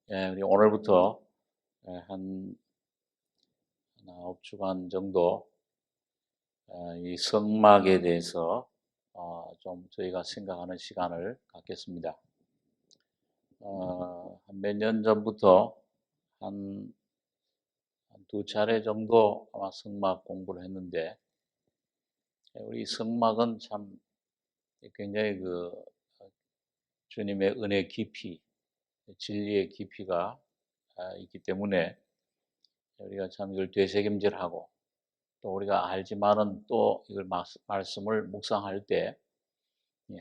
우리 오늘부터 한 9주간 정도 이 성막에 대해서 좀 저희가 생각하는 시간을 갖겠습니다. 한 몇 년 전부터 한 두 차례 정도 아마 성막 공부를 했는데, 우리 성막은 참 굉장히 주님의 은혜 깊이, 진리의 깊이가 있기 때문에 우리가 참 이걸 되새김질하고, 또 우리가 알지만은 또 이걸 말씀을 묵상할 때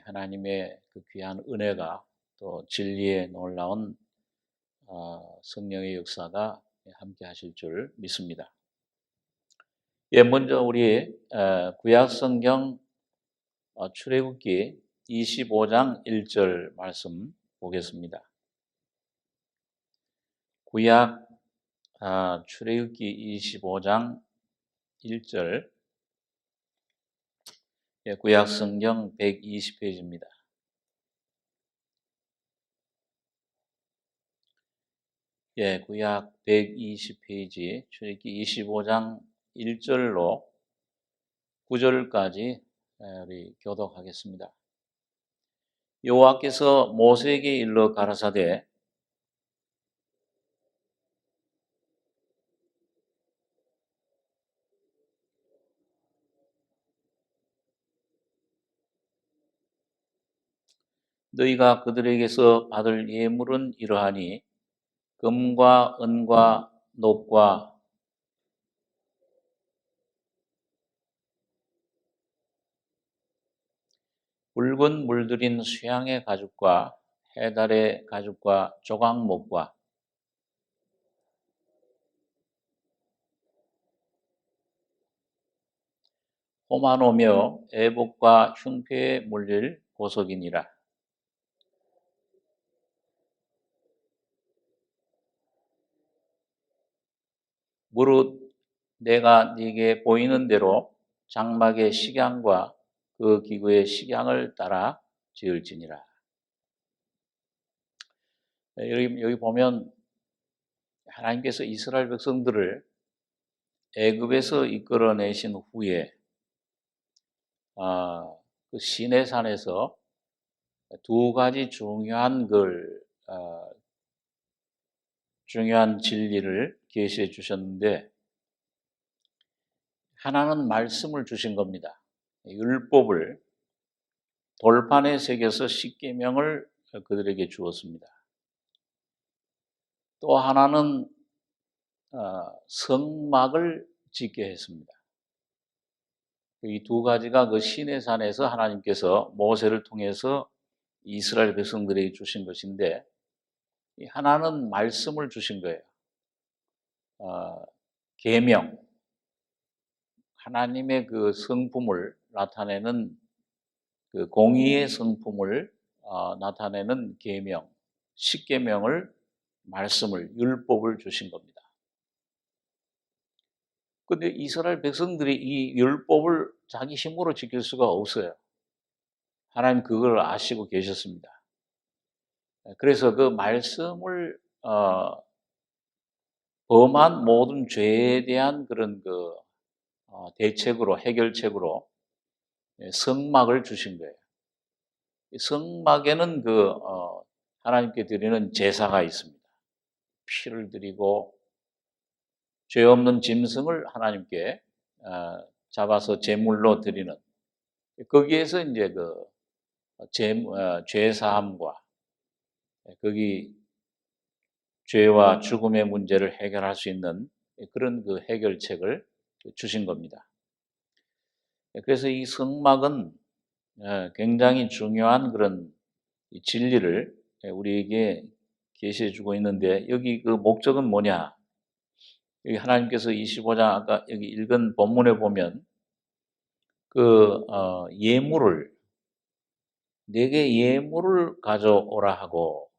하나님의 그 귀한 은혜가, 또 진리의 놀라운 성령의 역사가 함께 하실 줄 믿습니다. 먼저 우리 구약 성경 출애굽기 25장 1절 말씀 보겠습니다. 구약 출애굽기 25장 1절, 구약 성경 120페이지입니다. 구약 120페이지 출애굽기 25장 1절로 9절까지 우리 교독하겠습니다. 여호와께서 모세에게 일러 가라사대 너희가 그들에게서 받을 예물은 이러하니 금과 은과 놋과 붉은 물들인 수양의 가죽과 해달의 가죽과 조각목과 호마노며 애복과 흉패에 물릴 보석이니라. 무릇 내가 네게 보이는 대로 장막의 식양과 그 기구의 식양을 따라 지을지니라. 여기 보면 하나님께서 이스라엘 백성들을 애굽에서 이끌어내신 후에 그 시내산에서 두 가지 중요한 진리를 계시해 주셨는데, 하나는 말씀을 주신 겁니다. 율법을 돌판에 새겨서 십계명을 그들에게 주었습니다. 또 하나는 성막을 짓게 했습니다. 이 두 가지가 그 시내산에서 하나님께서 모세를 통해서 이스라엘 백성들에게 주신 것인데, 하나는 말씀을 주신 거예요. 계명, 하나님의 그 성품을 나타내는 그 공의의 성품을 나타내는 계명, 십계명을, 말씀을, 율법을 주신 겁니다. 그런데 이스라엘 백성들이 이 율법을 자기 힘으로 지킬 수가 없어요. 하나님 그걸 아시고 계셨습니다. 그래서 그 말씀을 범한 모든 죄에 대한 그런 대책으로, 해결책으로 성막을 주신 거예요. 성막에는 하나님께 드리는 제사가 있습니다. 피를 드리고 죄 없는 짐승을 하나님께 잡아서 제물로 드리는, 거기에서 이제 죄 사함과 거기 죄와 죽음의 문제를 해결할 수 있는 그런 해결책을 주신 겁니다. 그래서 이 성막은 굉장히 중요한 그런 진리를 우리에게 계시해 주고 있는데, 여기 그 목적은 뭐냐? 여기 하나님께서 25장 아까 여기 읽은 본문에 보면 내게 예물을 가져오라 하고,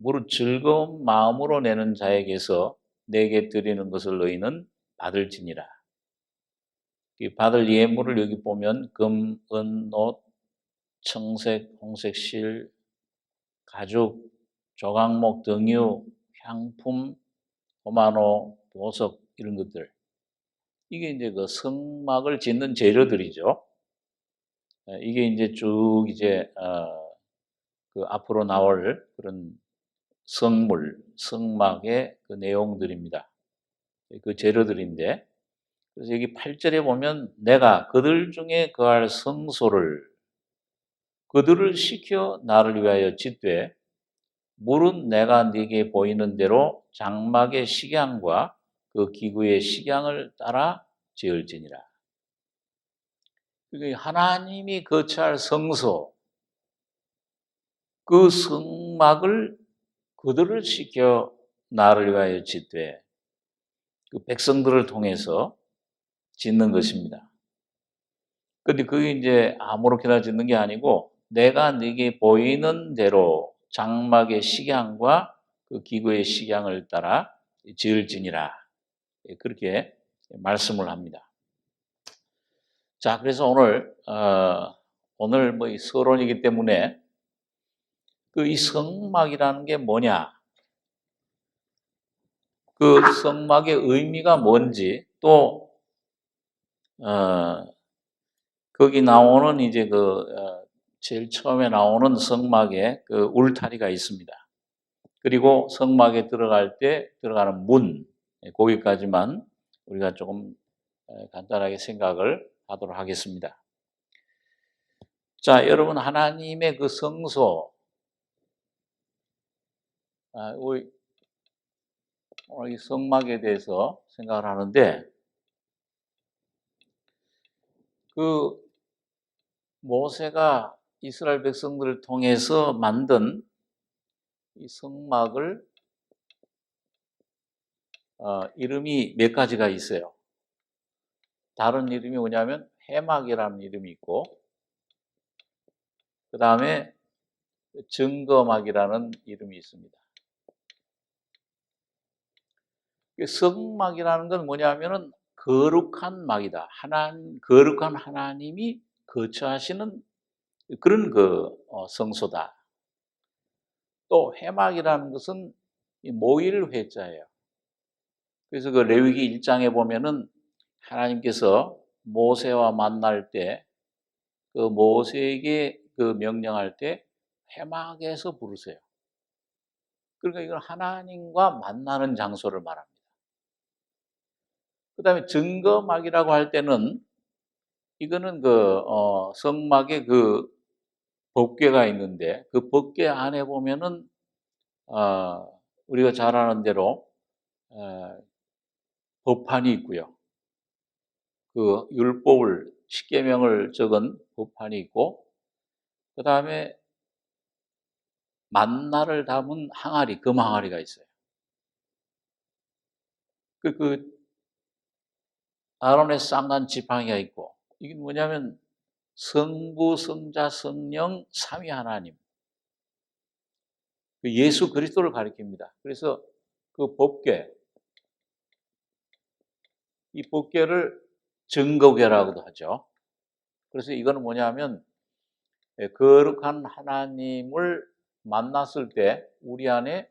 무릇 즐거운 마음으로 내는 자에게서 내게 드리는 것을 너희는 받을지니라. 받을 예물을 여기 보면 금, 은, 놋, 청색, 홍색 실, 가죽, 조각목, 등유, 향품, 호마노, 보석 이런 것들. 이게 이제 그 성막을 짓는 재료들이죠. 이게 이제 쭉 이제 그 앞으로 나올 그런 성물, 성막의 그 내용들입니다. 그 재료들인데, 그래서 여기 8절에 보면 내가 그들 중에 거할 성소를 그들을 시켜 나를 위하여 짓되 물은 내가 네게 보이는 대로 장막의 식양과 그 기구의 식양을 따라 지을지니라. 그게 하나님이 거처할 성소, 그 성막을 그들을 시켜 나를 위하여 짓되 그 백성들을 통해서 짓는 것입니다. 근데 그게 이제 아무렇게나 짓는 게 아니고 내가 네게 보이는 대로 장막의 식양과 그 기구의 식양을 따라 지을지니라. 그렇게 말씀을 합니다. 자, 그래서 오늘 뭐 이 서론이기 때문에 그 이 성막이라는 게 뭐냐? 그 성막의 의미가 뭔지 또 거기 나오는 이제 제일 처음에 나오는 성막에 그 울타리가 있습니다. 그리고 성막에 들어갈 때 들어가는 문, 거기까지만 우리가 조금 간단하게 생각을 하도록 하겠습니다. 자, 여러분 하나님의 그 성소, 우리 오늘 이 성막에 대해서 생각을 하는데 그 모세가 이스라엘 백성들을 통해서 만든 이 성막을 이름이 몇 가지가 있어요. 다른 이름이 뭐냐면 해막이라는 이름이 있고 그 다음에 증거막이라는 이름이 있습니다. 성막이라는 건 뭐냐면은 거룩한 막이다. 거룩한 하나님이 거처하시는 그런 성소다. 또 해막이라는 것은 모일 회자예요. 그래서 그 레위기 1장에 보면은 하나님께서 모세와 만날 때 그 모세에게 그 명령할 때 해막에서 부르세요. 그러니까 이건 하나님과 만나는 장소를 말합니다. 그 다음에 증거막이라고 할 때는 이거는 성막에 그 법궤가 있는데 그 법궤 안에 보면은 우리가 잘 아는 대로 법판이 있고요. 그 율법을 십계명을 적은 법판이 있고 그 다음에 만나를 담은 항아리, 금 항아리가 있어요. 아론의 쌍난 지팡이가 있고 이게 뭐냐면 성부, 성자, 성령, 삼위 하나님. 예수 그리스도를 가리킵니다. 그래서 그 법궤, 이 법궤를 증거궤라고도 하죠. 그래서 이거는 뭐냐면 거룩한 하나님을 만났을 때 우리 안에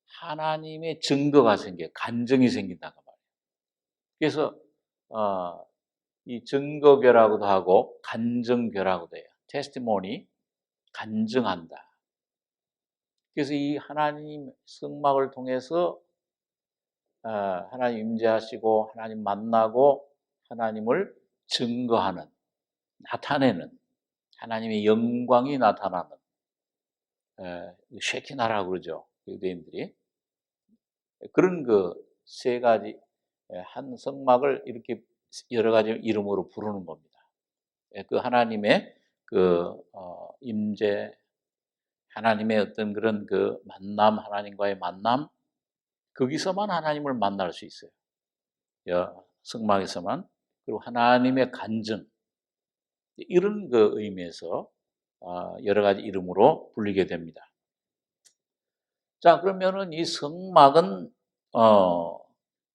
하나님의 증거가 생겨, 간증이 생긴다고 말이에요. 그래서 이 증거궤라고도 하고 간증궤라고도 해요. 테스티모니, 간증한다. 그래서 이 하나님 성막을 통해서 하나님 임재하시고 하나님 만나고 하나님을 증거하는, 나타내는 하나님의 영광이 나타나는 쉐키나라고 그러죠. 유대인들이. 그런 그 세 가지 한 성막을 이렇게 여러 가지 이름으로 부르는 겁니다. 그 하나님의 임재, 하나님의 어떤 그런 그 만남, 하나님과의 만남, 거기서만 하나님을 만날 수 있어요. 성막에서만. 그리고 하나님의 간증, 이런 그 의미에서 여러 가지 이름으로 불리게 됩니다. 자, 그러면은 이 성막은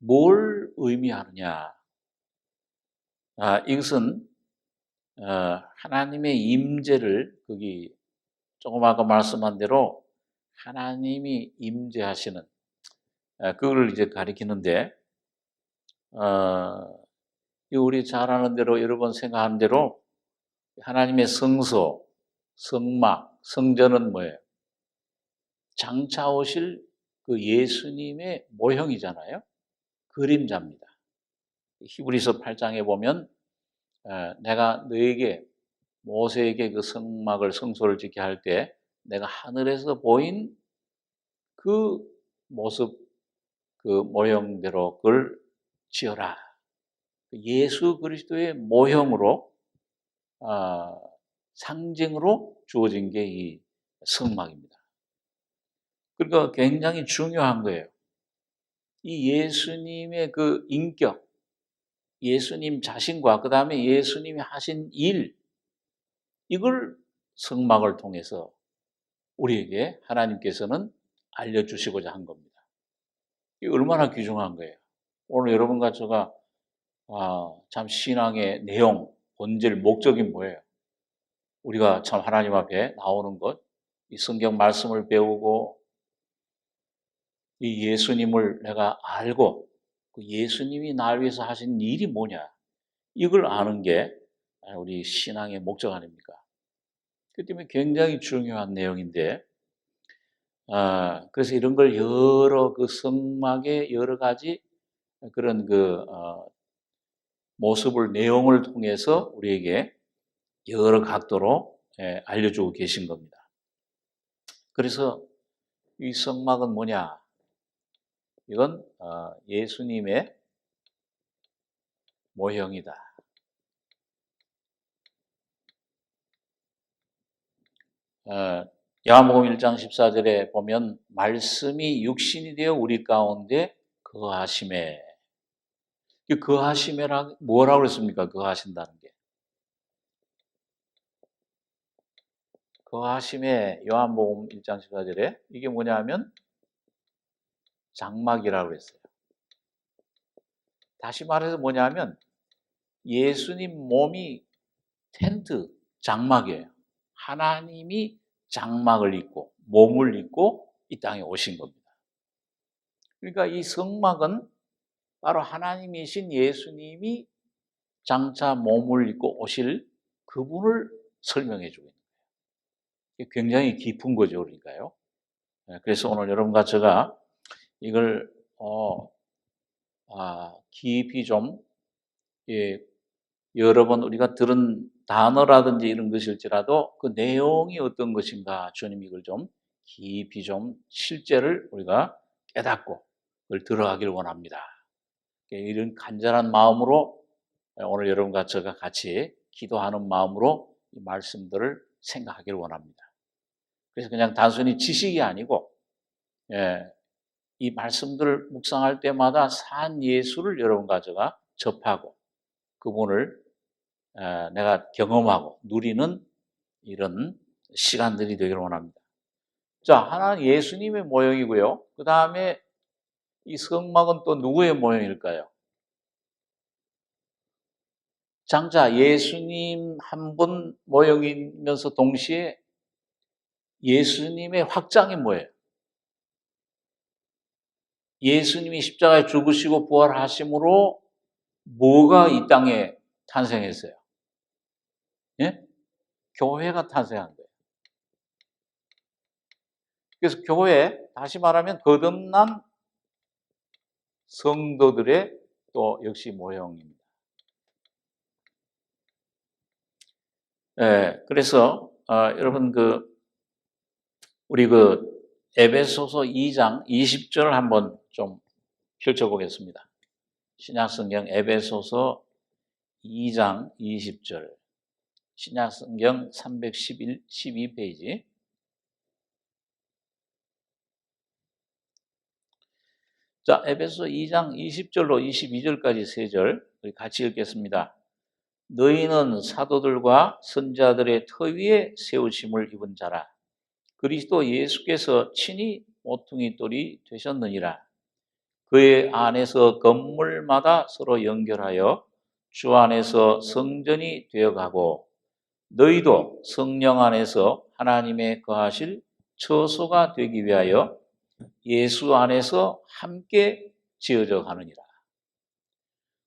뭘 의미하느냐? 이것은 하나님의 임재를 거기 조금 아까 말씀한 대로 하나님이 임재하시는, 그걸 이제 가리키는데, 우리 잘 아는 대로, 여러 번 생각하는 대로 하나님의 성소, 성막, 성전은 뭐예요? 장차 오실 그 예수님의 모형이잖아요. 그림자입니다. 히브리서 8장에 보면 내가 너에게, 모세에게 그 성막을, 성소를 짓게 할 때 내가 하늘에서 보인 그 모습, 그 모형대로 그걸 지어라. 예수 그리스도의 모형으로, 상징으로 주어진 게 이 성막입니다. 그러니까 굉장히 중요한 거예요. 이 예수님의 그 인격, 예수님 자신과 그 다음에 예수님이 하신 일, 이걸 성막을 통해서 우리에게 하나님께서는 알려주시고자 한 겁니다. 이게 얼마나 귀중한 거예요. 오늘 여러분과 제가 참 신앙의 내용, 본질, 목적이 뭐예요? 우리가 참 하나님 앞에 나오는 것, 이 성경 말씀을 배우고 이 예수님을 내가 알고 그 예수님이 나를 위해서 하신 일이 뭐냐, 이걸 아는 게 우리 신앙의 목적 아닙니까? 그 때문에 굉장히 중요한 내용인데, 그래서 이런 걸 여러 그 성막의 여러 가지 그런 그 모습을, 내용을 통해서 우리에게 여러 각도로 알려주고 계신 겁니다. 그래서 이 성막은 뭐냐? 이건 예수님의 모형이다. 요한복음 1장 14절에 보면 말씀이 육신이 되어 우리 가운데 거하심에, 이 거하심에라 뭐라고 그랬습니까? 거하신다는 게. 거하심에, 요한복음 1장 14절에 이게 뭐냐면 장막이라고 그랬어요. 다시 말해서 뭐냐면 예수님 몸이 텐트, 장막이에요. 하나님이 장막을 입고 몸을 입고 이 땅에 오신 겁니다. 그러니까 이 성막은 바로 하나님이신 예수님이 장차 몸을 입고 오실 그분을 설명해 주고 있는 거예요. 굉장히 깊은 거죠, 그러니까요. 그래서 오늘 여러분과 제가 이걸 깊이 좀, 여러 번 우리가 들은 단어라든지 이런 것일지라도 그 내용이 어떤 것인가, 주님 이걸 좀 깊이 좀 실제를 우리가 깨닫고 그걸 들어가길 원합니다. 이런 간절한 마음으로 오늘 여러분과 제가 같이 기도하는 마음으로 이 말씀들을 생각하길 원합니다. 그래서 그냥 단순히 지식이 아니고, 이 말씀들을 묵상할 때마다 산 예수를 여러분과 제가 접하고 그분을 내가 경험하고 누리는 이런 시간들이 되기를 원합니다. 자, 하나는 예수님의 모형이고요. 그 다음에 이 성막은 또 누구의 모형일까요? 장차 예수님 한 분 모형이면서 동시에 예수님의 확장이 뭐예요? 예수님이 십자가에 죽으시고 부활하심으로 뭐가 이 땅에 탄생했어요? 예? 교회가 탄생한 거예요. 그래서 교회, 다시 말하면 거듭난 성도들의 또 역시 모형입니다. 그래서 여러분 우리 에베소서 2장 20절 한번 좀 펼쳐보겠습니다. 신약성경 에베소서 2장 20절, 신약성경 312페이지. 자, 에베소 2장 20절로 22절까지 3절 우리 같이 읽겠습니다. 너희는 사도들과 선자들의 터 위에 세우심을 입은 자라. 그리스도 예수께서 친히 모퉁이 돌이 되셨느니라. 그의 안에서 건물마다 서로 연결하여 주 안에서 성전이 되어가고 너희도 성령 안에서 하나님의 거하실 처소가 되기 위하여 예수 안에서 함께 지어져 가느니라.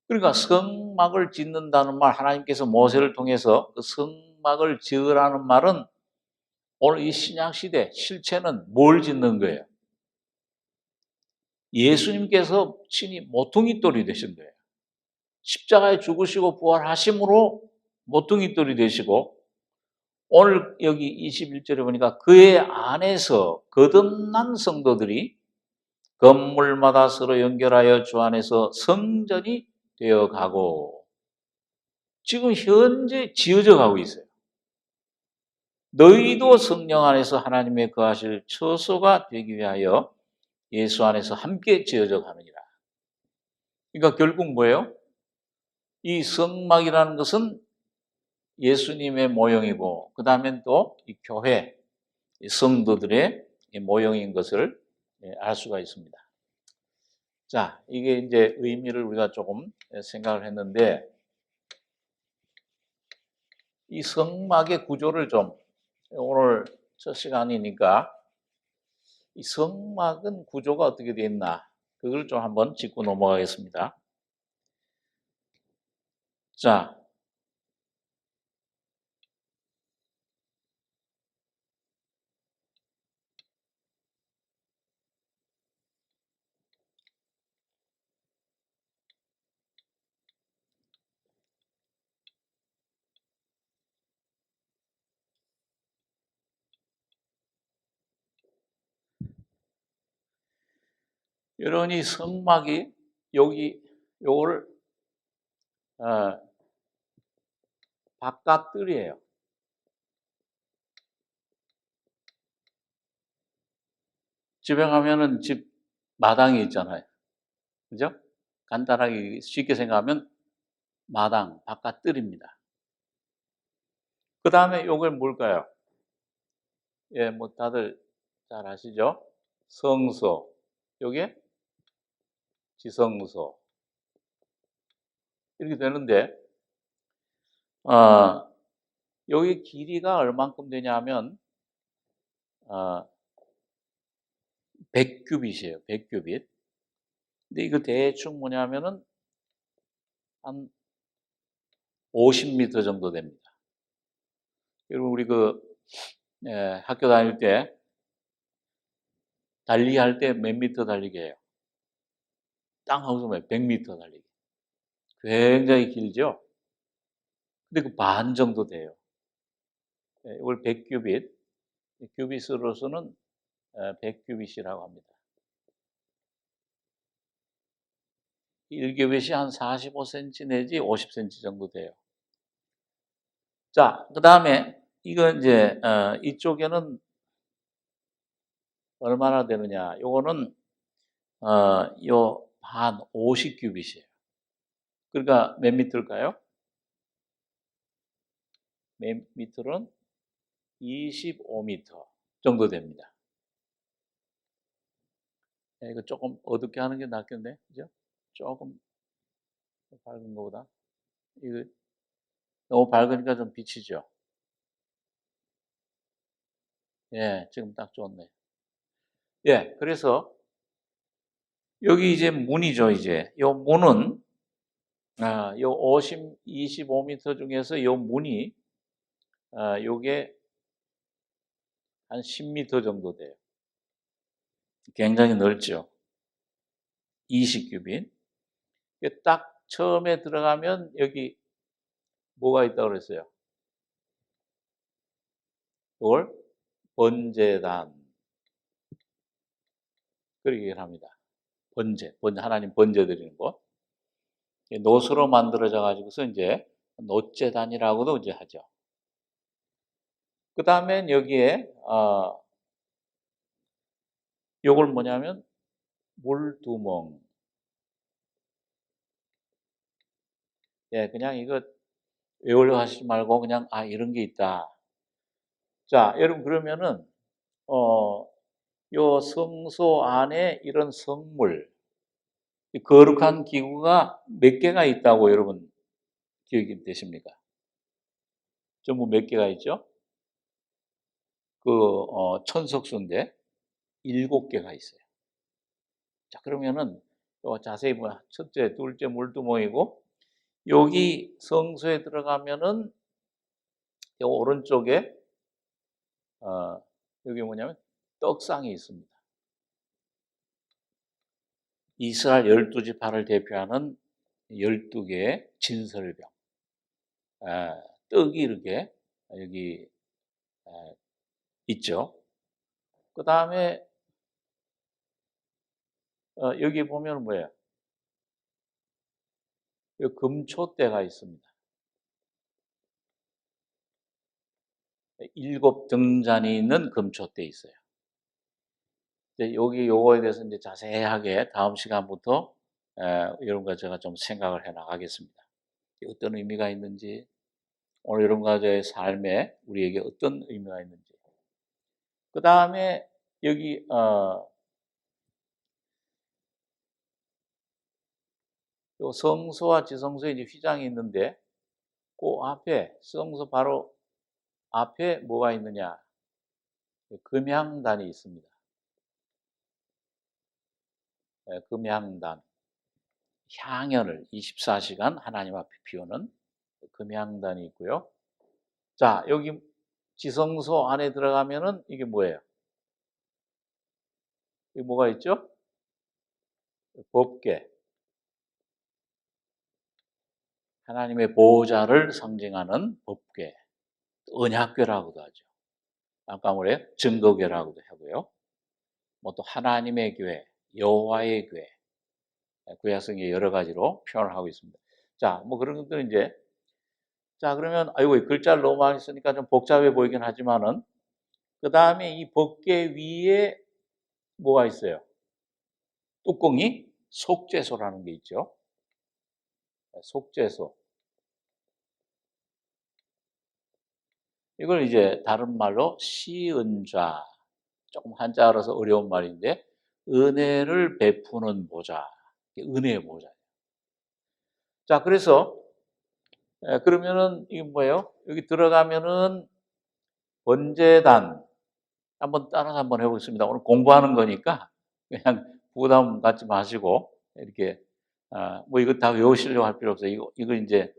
그러니까 성막을 짓는다는 말, 하나님께서 모세를 통해서 그 성막을 지으라는 말은 오늘 이 신약 시대 실체는 뭘 짓는 거예요? 예수님께서 친히 모퉁이돌이 되신 거예요. 십자가에 죽으시고 부활하심으로 모퉁이돌이 되시고, 오늘 여기 21절에 보니까 그의 안에서 거듭난 성도들이 건물마다 서로 연결하여 주 안에서 성전이 되어 가고, 지금 현재 지어져 가고 있어요. 너희도 성령 안에서 하나님의 거하실 처소가 되기 위하여 예수 안에서 함께 지어져 가느니라. 그러니까 결국 뭐예요? 이 성막이라는 것은 예수님의 모형이고, 그 다음엔 또 이 교회, 성도들의 모형인 것을 알 수가 있습니다. 자, 이게 이제 의미를 우리가 조금 생각을 했는데, 이 성막의 구조를 좀, 오늘 첫 시간이니까 이 성막은 구조가 어떻게 되어 있나, 그걸 좀 한번 짚고 넘어가겠습니다. 자, 여러분, 이 성막이 요거를 바깥뜰이에요. 집에 가면은 집 마당이 있잖아요. 그죠? 간단하게 쉽게 생각하면 마당, 바깥뜰입니다. 그 다음에 요걸 뭘까요? 예, 뭐 다들 잘 아시죠? 성소, 요게 지성소. 이렇게 되는데, 여기 길이가 얼만큼 되냐면, 100규빗이에요. 100규빗. 근데 이거 대충 뭐냐면은 한 50m 정도 됩니다. 여러분, 우리 학교 다닐 때 달리기 할 때 몇 미터 달리기 해요? 땅 하고서 100m 달리기. 굉장히 길죠? 근데 그 반 정도 돼요. 이걸 100규빗, 규빗으로서는 100규빗이라고 합니다. 1규빗이 한 45cm 내지 50cm 정도 돼요. 자, 그 다음에 이건 이제 이쪽에는 얼마나 되느냐? 요거는 요 반 50규빗이에요. 그러니까 몇 미터일까요? 몇 미터는 25m 정도 됩니다. 이거 조금 어둡게 하는 게 낫겠네, 그죠? 조금 밝은 것보다. 이거 너무 밝으니까 좀 비치죠? 예, 지금 딱 좋네. 예, 그래서 여기 이제 문이죠, 이제. 요 문은, 요 25m 중에서 요 문이, 요게 한 10m 정도 돼요. 굉장히 넓죠. 20규빗. 딱 처음에 들어가면 여기 뭐가 있다고 그랬어요? 이걸 번제단. 그렇게 얘기를 합니다. 번제, 하나님 번제 드리는 것. 노수로 만들어져 가지고서 이제 노제단이라고도 이제 하죠. 그 다음엔 여기에, 요걸 뭐냐면 물두멍. 예, 그냥 이거 외우려 하시지 말고 그냥, 이런 게 있다. 자, 여러분, 그러면은, 요 성소 안에 이런 성물, 이 거룩한 기구가 몇 개가 있다고 여러분 기억이 되십니까? 전부 몇 개가 있죠? 천석수인데 7개가 있어요. 자, 그러면은 자세히 보면 첫째, 둘째 물두멍이고, 여기 성소에 들어가면은 요 오른쪽에 여기 뭐냐면 떡상이 있습니다. 이스라엘 12지파를 대표하는 12개의 진설병, 떡이 이렇게 여기 있죠. 그 다음에 여기 보면 뭐예요? 여기 금초대가 있습니다. 7등잔이 있는 금초대 있어요. 여기 요거에 대해서 이제 자세하게 다음 시간부터 여러분과 제가 좀 생각을 해 나가겠습니다. 어떤 의미가 있는지, 오늘 여러분과 저의 삶에 우리에게 어떤 의미가 있는지. 그 다음에 여기 요 성소와 지성소에 이제 휘장이 있는데, 그 앞에 성소 바로 앞에 뭐가 있느냐? 금향단이 있습니다. 금향단, 향연을 24시간 하나님 앞에 피우는 금향단이 있고요. 자, 여기 지성소 안에 들어가면은 이게 뭐예요? 여기 뭐가 있죠? 법궤. 하나님의 보호자를 상징하는 법궤. 언약궤라고도 하죠. 아까 뭐래요? 증거궤라고도 하고요. 뭐 또 하나님의 교회, 여호와의 교회. 구약성에 여러 가지로 표현을 하고 있습니다. 자, 뭐 그런 것들은 이제, 자, 그러면 아이고 글자를 너무 많이 쓰니까 좀 복잡해 보이긴 하지만은, 그 다음에 이 법궤 위에 뭐가 있어요? 뚜껑이 속죄소라는 게 있죠. 속죄소. 이걸 이제 다른 말로 시은좌, 조금 한자라서 어려운 말인데, 은혜를 베푸는 보좌, 은혜의 보좌. 자, 그래서 그러면은 이게 뭐예요? 여기 들어가면은 번제단, 한번 따라서 한번 해보겠습니다. 오늘 공부하는 거니까 그냥 부담 갖지 마시고 이렇게 뭐 이거 다 외우시려고 할 필요 없어요. 이거 이제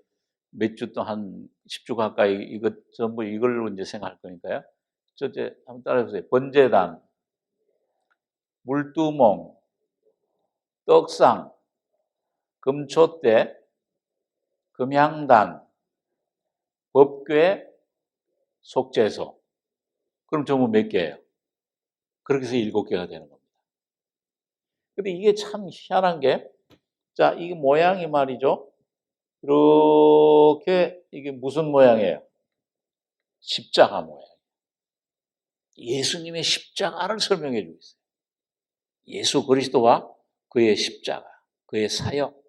몇 주 동안 10주 가까이 이거 전부 이걸로 이제 생각할 거니까요. 첫째 한번 따라해보세요. 번제단, 물두멍, 떡상, 금초대, 금향단, 법궤, 속죄소. 그럼 전부 몇 개예요? 그렇게 해서 7개가 되는 겁니다. 근데 이게 참 희한한 게, 자, 이게 모양이 말이죠. 이렇게 이게 무슨 모양이에요? 십자가 모양. 예수님의 십자가를 설명해 주고 있어요. 예수 그리스도와 그의 십자가, 그의 사역,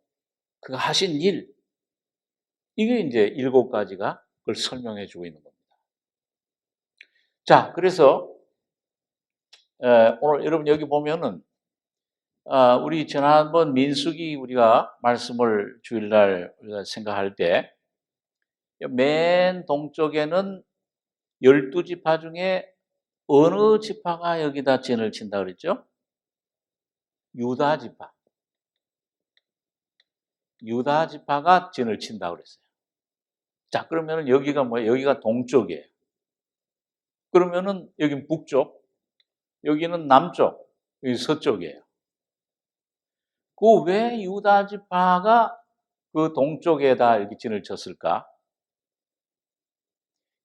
그가 하신 일. 이게 이제 7가지가 그걸 설명해 주고 있는 겁니다. 자, 그래서 오늘 여러분 여기 보면은 우리 지난번 민수기 우리가 말씀을 주일날 우리가 생각할 때 맨 동쪽에는 12지파 중에 어느 지파가 여기다 진을 친다 그랬죠? 유다 지파. 유다 지파가 진을 친다 그랬어요. 자, 그러면은 여기가 뭐예요? 여기가 동쪽이에요. 그러면은 여기는 북쪽, 여기는 남쪽, 여기 서쪽이에요. 그 왜 유다 지파가 그 동쪽에다 이렇게 진을 쳤을까?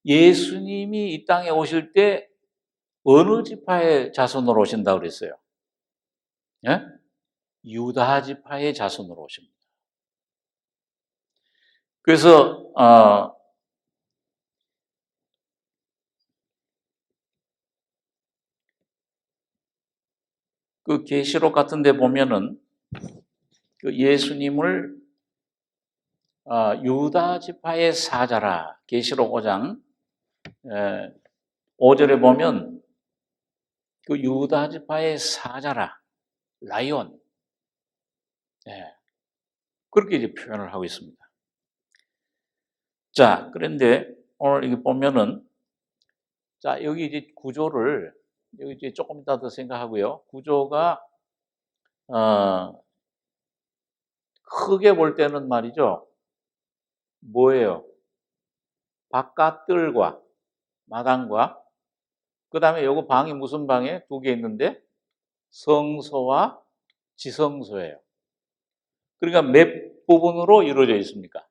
예수님이 이 땅에 오실 때 어느 지파의 자손으로 오신다고 그랬어요? 예? 유다 지파의 자손으로 오십니다. 그래서 그 계시록 같은 데 보면은 그 예수님을 유다 지파의 사자라, 계시록 5장 5절에 보면 그 유다 지파의 사자라, 라이온, 그렇게 이제 표현을 하고 있습니다. 자, 그런데 오늘 이게 보면은 자, 여기 이제 구조를, 여기 이제 조금 이따 더 생각하고요. 구조가, 크게 볼 때는 말이죠. 뭐예요? 바깥들과 마당과, 그 다음에 요거 방이 무슨 방에 두 개 있는데, 성소와 지성소예요. 그러니까 몇 부분으로 이루어져 있습니까?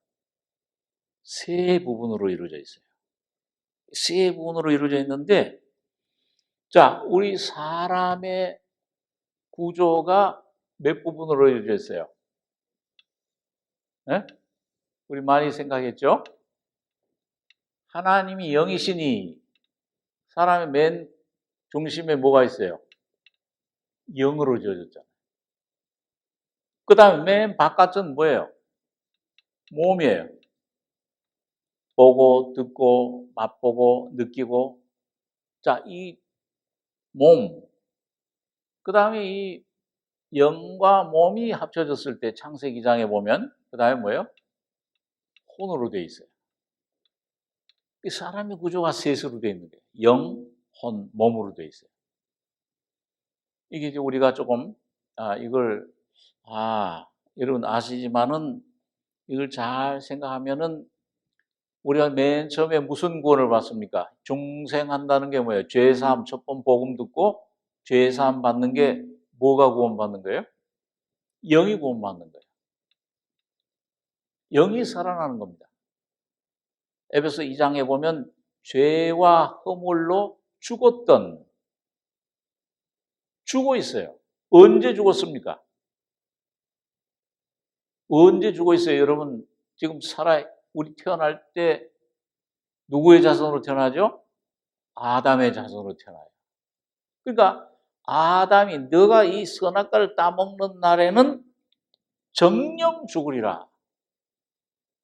세 부분으로 이루어져 있어요. 세 부분으로 이루어져 있는데, 자, 우리 사람의 구조가 몇 부분으로 이루어져 있어요? 네? 우리 많이 생각했죠? 하나님이 영이시니 사람의 맨 중심에 뭐가 있어요? 영으로 지어졌잖아요. 그 다음에 맨 바깥은 뭐예요? 몸이에요. 보고, 듣고, 맛보고, 느끼고. 자, 이 몸. 그 다음에 이 영과 몸이 합쳐졌을 때 창세기 2장에 보면, 그 다음에 뭐예요? 혼으로 되어 있어요. 이 사람의 구조가 셋으로 되어 있는 거예요. 영, 혼, 몸으로 되어 있어요. 이게 이제 우리가 조금, 이걸, 여러분 아시지만은 이걸 잘 생각하면은 우리가 맨 처음에 무슨 구원을 받습니까? 중생한다는 게 뭐예요? 죄사함, 첫 번 복음 듣고 죄사함 받는 게 뭐가 구원받는 거예요? 영이 구원받는 거예요. 영이 살아나는 겁니다. 에베소 2장에 보면 죄와 허물로 죽었던, 죽어 있어요. 언제 죽었습니까? 언제 죽어 있어요? 여러분 지금 우리 태어날 때 누구의 자손으로 태어나죠? 아담의 자손으로 태어나요. 그러니까 아담이 너가 이 선악과를 따먹는 날에는 정령 죽으리라.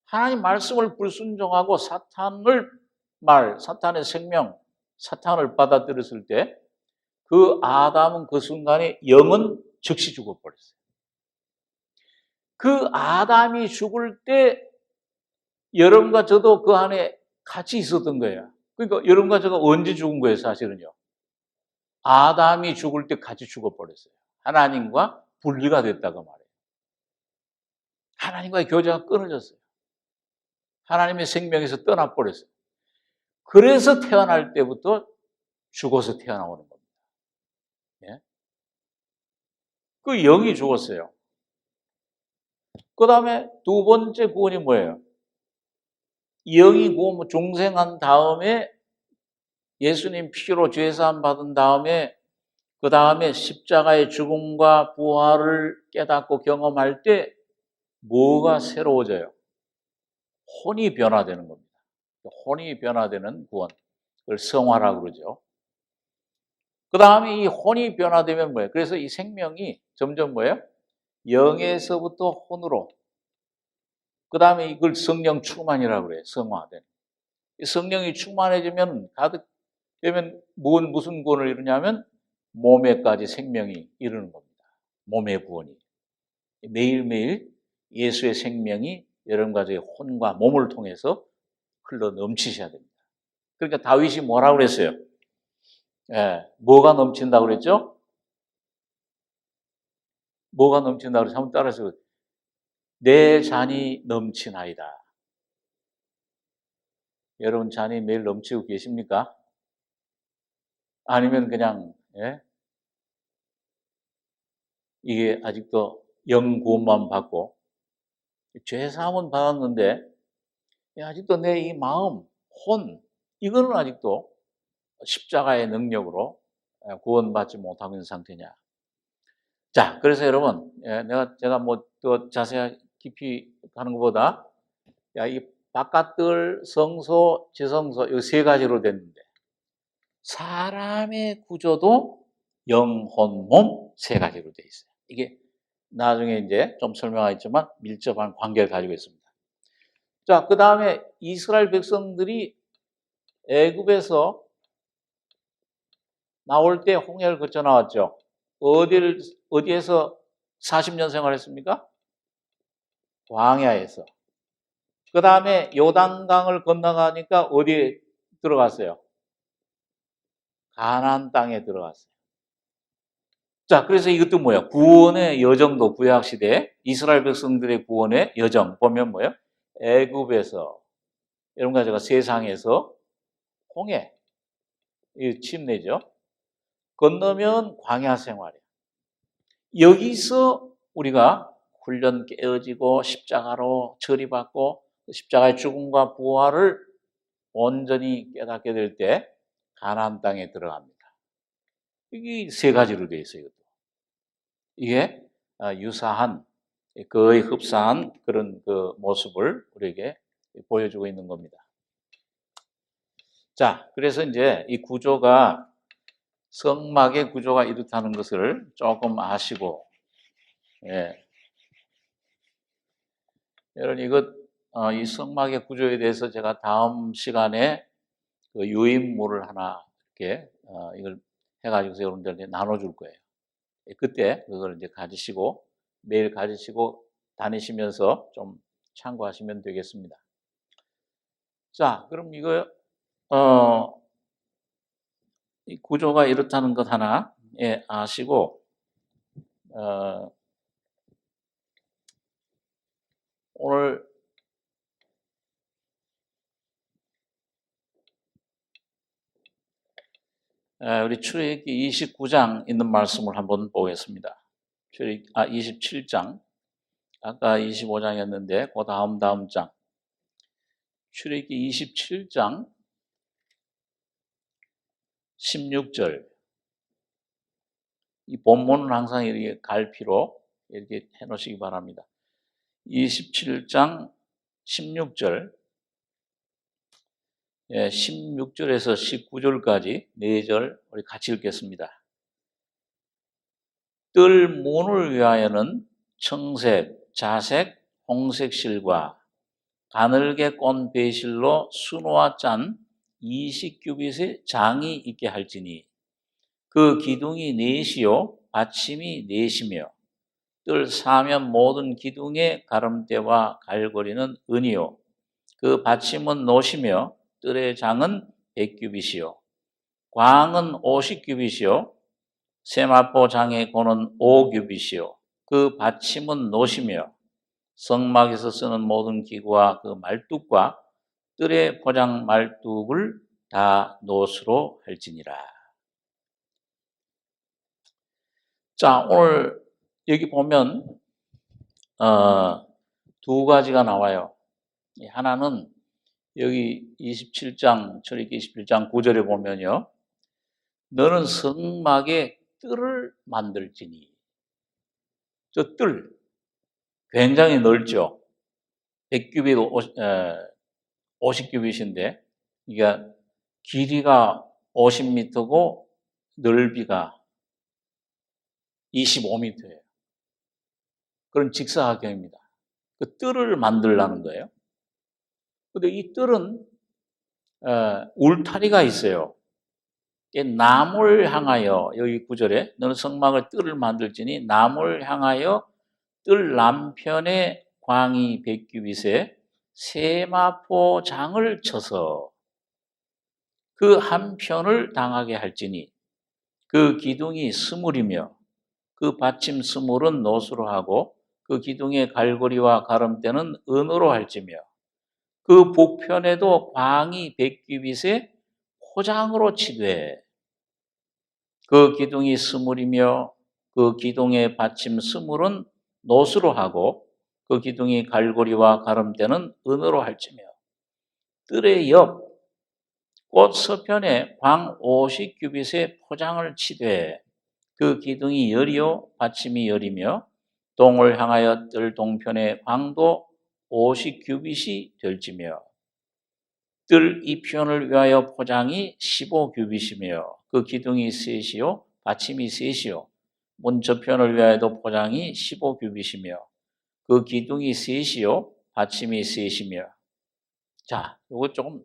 하나님 말씀을 불순종하고 사탄의 생명, 사탄을 받아들였을 때 그 아담은 그 순간에 영은 즉시 죽어버렸어요. 그 아담이 죽을 때 여러분과 저도 그 안에 같이 있었던 거예요. 그러니까 여러분과 제가 언제 죽은 거예요, 사실은요? 아담이 죽을 때 같이 죽어버렸어요. 하나님과 분리가 됐다고 말해요. 하나님과의 교제가 끊어졌어요. 하나님의 생명에서 떠나버렸어요. 그래서 태어날 때부터 죽어서 태어나오는 겁니다. 예? 그 영이 죽었어요. 그 다음에 두 번째 구원이 뭐예요? 영이 구원, 중생한 다음에 예수님 피로 죄사함 받은 다음에 그 다음에 십자가의 죽음과 부활을 깨닫고 경험할 때 뭐가 새로워져요? 혼이 변화되는 겁니다. 혼이 변화되는 구원. 그걸 성화라고 그러죠. 그 다음에 이 혼이 변화되면 뭐예요? 그래서 이 생명이 점점 뭐예요? 영에서부터 혼으로. 그 다음에 이걸 성령 충만이라고 그래요. 성화된. 성령이 충만해지면 가득 되면 무슨 구원을 이루냐면 몸에까지 생명이 이루는 겁니다. 몸의 구원이. 매일매일 예수의 생명이 여러분과 저의 혼과 몸을 통해서 흘러 넘치셔야 됩니다. 그러니까 다윗이 뭐라고 그랬어요? 뭐가 넘친다고 그랬죠? 뭐가 넘친다고 그랬어요? 한번 따라서 내 잔이 넘치나이다. 여러분 잔이 매일 넘치고 계십니까? 아니면 그냥 이게 아직도 영구원만 받고 죄사함은 받았는데 아직도 내 이 마음, 혼 이거는 아직도 십자가의 능력으로 구원받지 못하고 있는 상태냐. 자, 그래서 여러분 제가 뭐 더 자세하게 깊이 하는 것보다 이 바깥들 성소, 지성소 이 세 가지로 됐는데 사람의 구조도 영, 혼, 몸 세 가지로 되어 있어요. 이게 나중에 이제 좀 설명하겠지만 밀접한 관계를 가지고 있습니다. 자, 그 다음에 이스라엘 백성들이 애굽에서 나올 때 홍해를 거쳐 나왔죠. 어디에서 40년 생활했습니까? 광야에서. 그 다음에 요단강을 건너가니까 어디에 들어갔어요? 가나안 땅에 들어갔어요. 자, 그래서 이것도 뭐야? 구원의 여정도 구약 시대 이스라엘 백성들의 구원의 여정 보면 뭐예요? 애굽에서 이런 가지가 세상에서 홍해 이 침례죠. 건너면 광야 생활이에요. 여기서 우리가 훈련 깨어지고 십자가로 처리받고 십자가의 죽음과 부활을 온전히 깨닫게 될 때 가나안 땅에 들어갑니다. 이게 세 가지로 되어 있어요. 이게 유사한 거의 흡사한 그런 그 모습을 우리에게 보여주고 있는 겁니다. 자, 그래서 이제 이 구조가 성막의 구조가 이렇다는 것을 조금 아시고, 예. 여러분 이 성막의 구조에 대해서 제가 다음 시간에 그 유인물을 하나 이렇게 이걸 해가지고 여러분들한테 나눠줄 거예요. 그때 그걸 이제 가지시고 매일 가지시고 다니시면서 좀 참고하시면 되겠습니다. 자, 그럼 이 구조가 이렇다는 것 하나 아시고 오늘 우리 출애굽기 29장 있는 말씀을 한번 보겠습니다. 27장. 아까 25장이었는데 그 다음 장. 출애굽기 27장 16절. 이 본문은 항상 이렇게 갈피로 이렇게 해 놓으시기 바랍니다. 27장 16절. 16절에서 19절까지 4절 우리 같이 읽겠습니다. 뜰 문을 위하여는 청색, 자색, 홍색 실과 가늘게 꼰 배실로 수놓아 짠 20규빗의 장이 있게 할지니 그 기둥이 넷이요 받침이 넷이며 뜰 사면 모든 기둥의 가름대와 갈고리는 은이요 그 받침은 노시며 뜰의 장은 100규빗이요 광은 50규빗이요 세마포 장의 고는 5규빗이요 그 받침은 노시며 성막에서 쓰는 모든 기구와 그 말뚝과 뜰의 포장 말뚝을 다 노수로 할지니라. 자, 오늘 여기 보면 두 가지가 나와요. 하나는 여기 27장, 출애굽기 27장 9절에 보면요. 너는 성막에 뜰을 만들지니. 저 뜰, 굉장히 넓죠. 100규빗, 50규빗인데, 이게 길이가 50m고 넓이가 25m예요. 그런 직사각형입니다. 그 뜰을 만들라는 거예요. 근데 이 뜰은 울타리가 있어요. 남을 향하여 여기 9절에 너는 성막을 뜰을 만들지니 남을 향하여 뜰 남편의 광이 100규빗에 세마포 장을 쳐서 그 한편을 당하게 할지니 그 기둥이 스물이며 그 받침 스물은 노수로 하고 그 기둥의 갈고리와 가름대는 은으로 할지며 그 북편에도 광이 100규빗에 포장으로 치되 그 기둥이 스물이며 그 기둥의 받침 스물은 노수로 하고 그 기둥이 갈고리와 가름대는 은으로 할지며 뜰의 옆 꽃 서편에 광 50규빗의 포장을 치되 그 기둥이 열이요 받침이 열이며 동을 향하여 뜰 동편의 광도 50규빗이 될지며 뜰 이편을 위하여 포장이 15규빗이며 그 기둥이 셋이요 받침이 셋이요 문 저편을 위하여도 포장이 15규빗이며 그 기둥이 셋이요 받침이 셋이며. 자, 이거 조금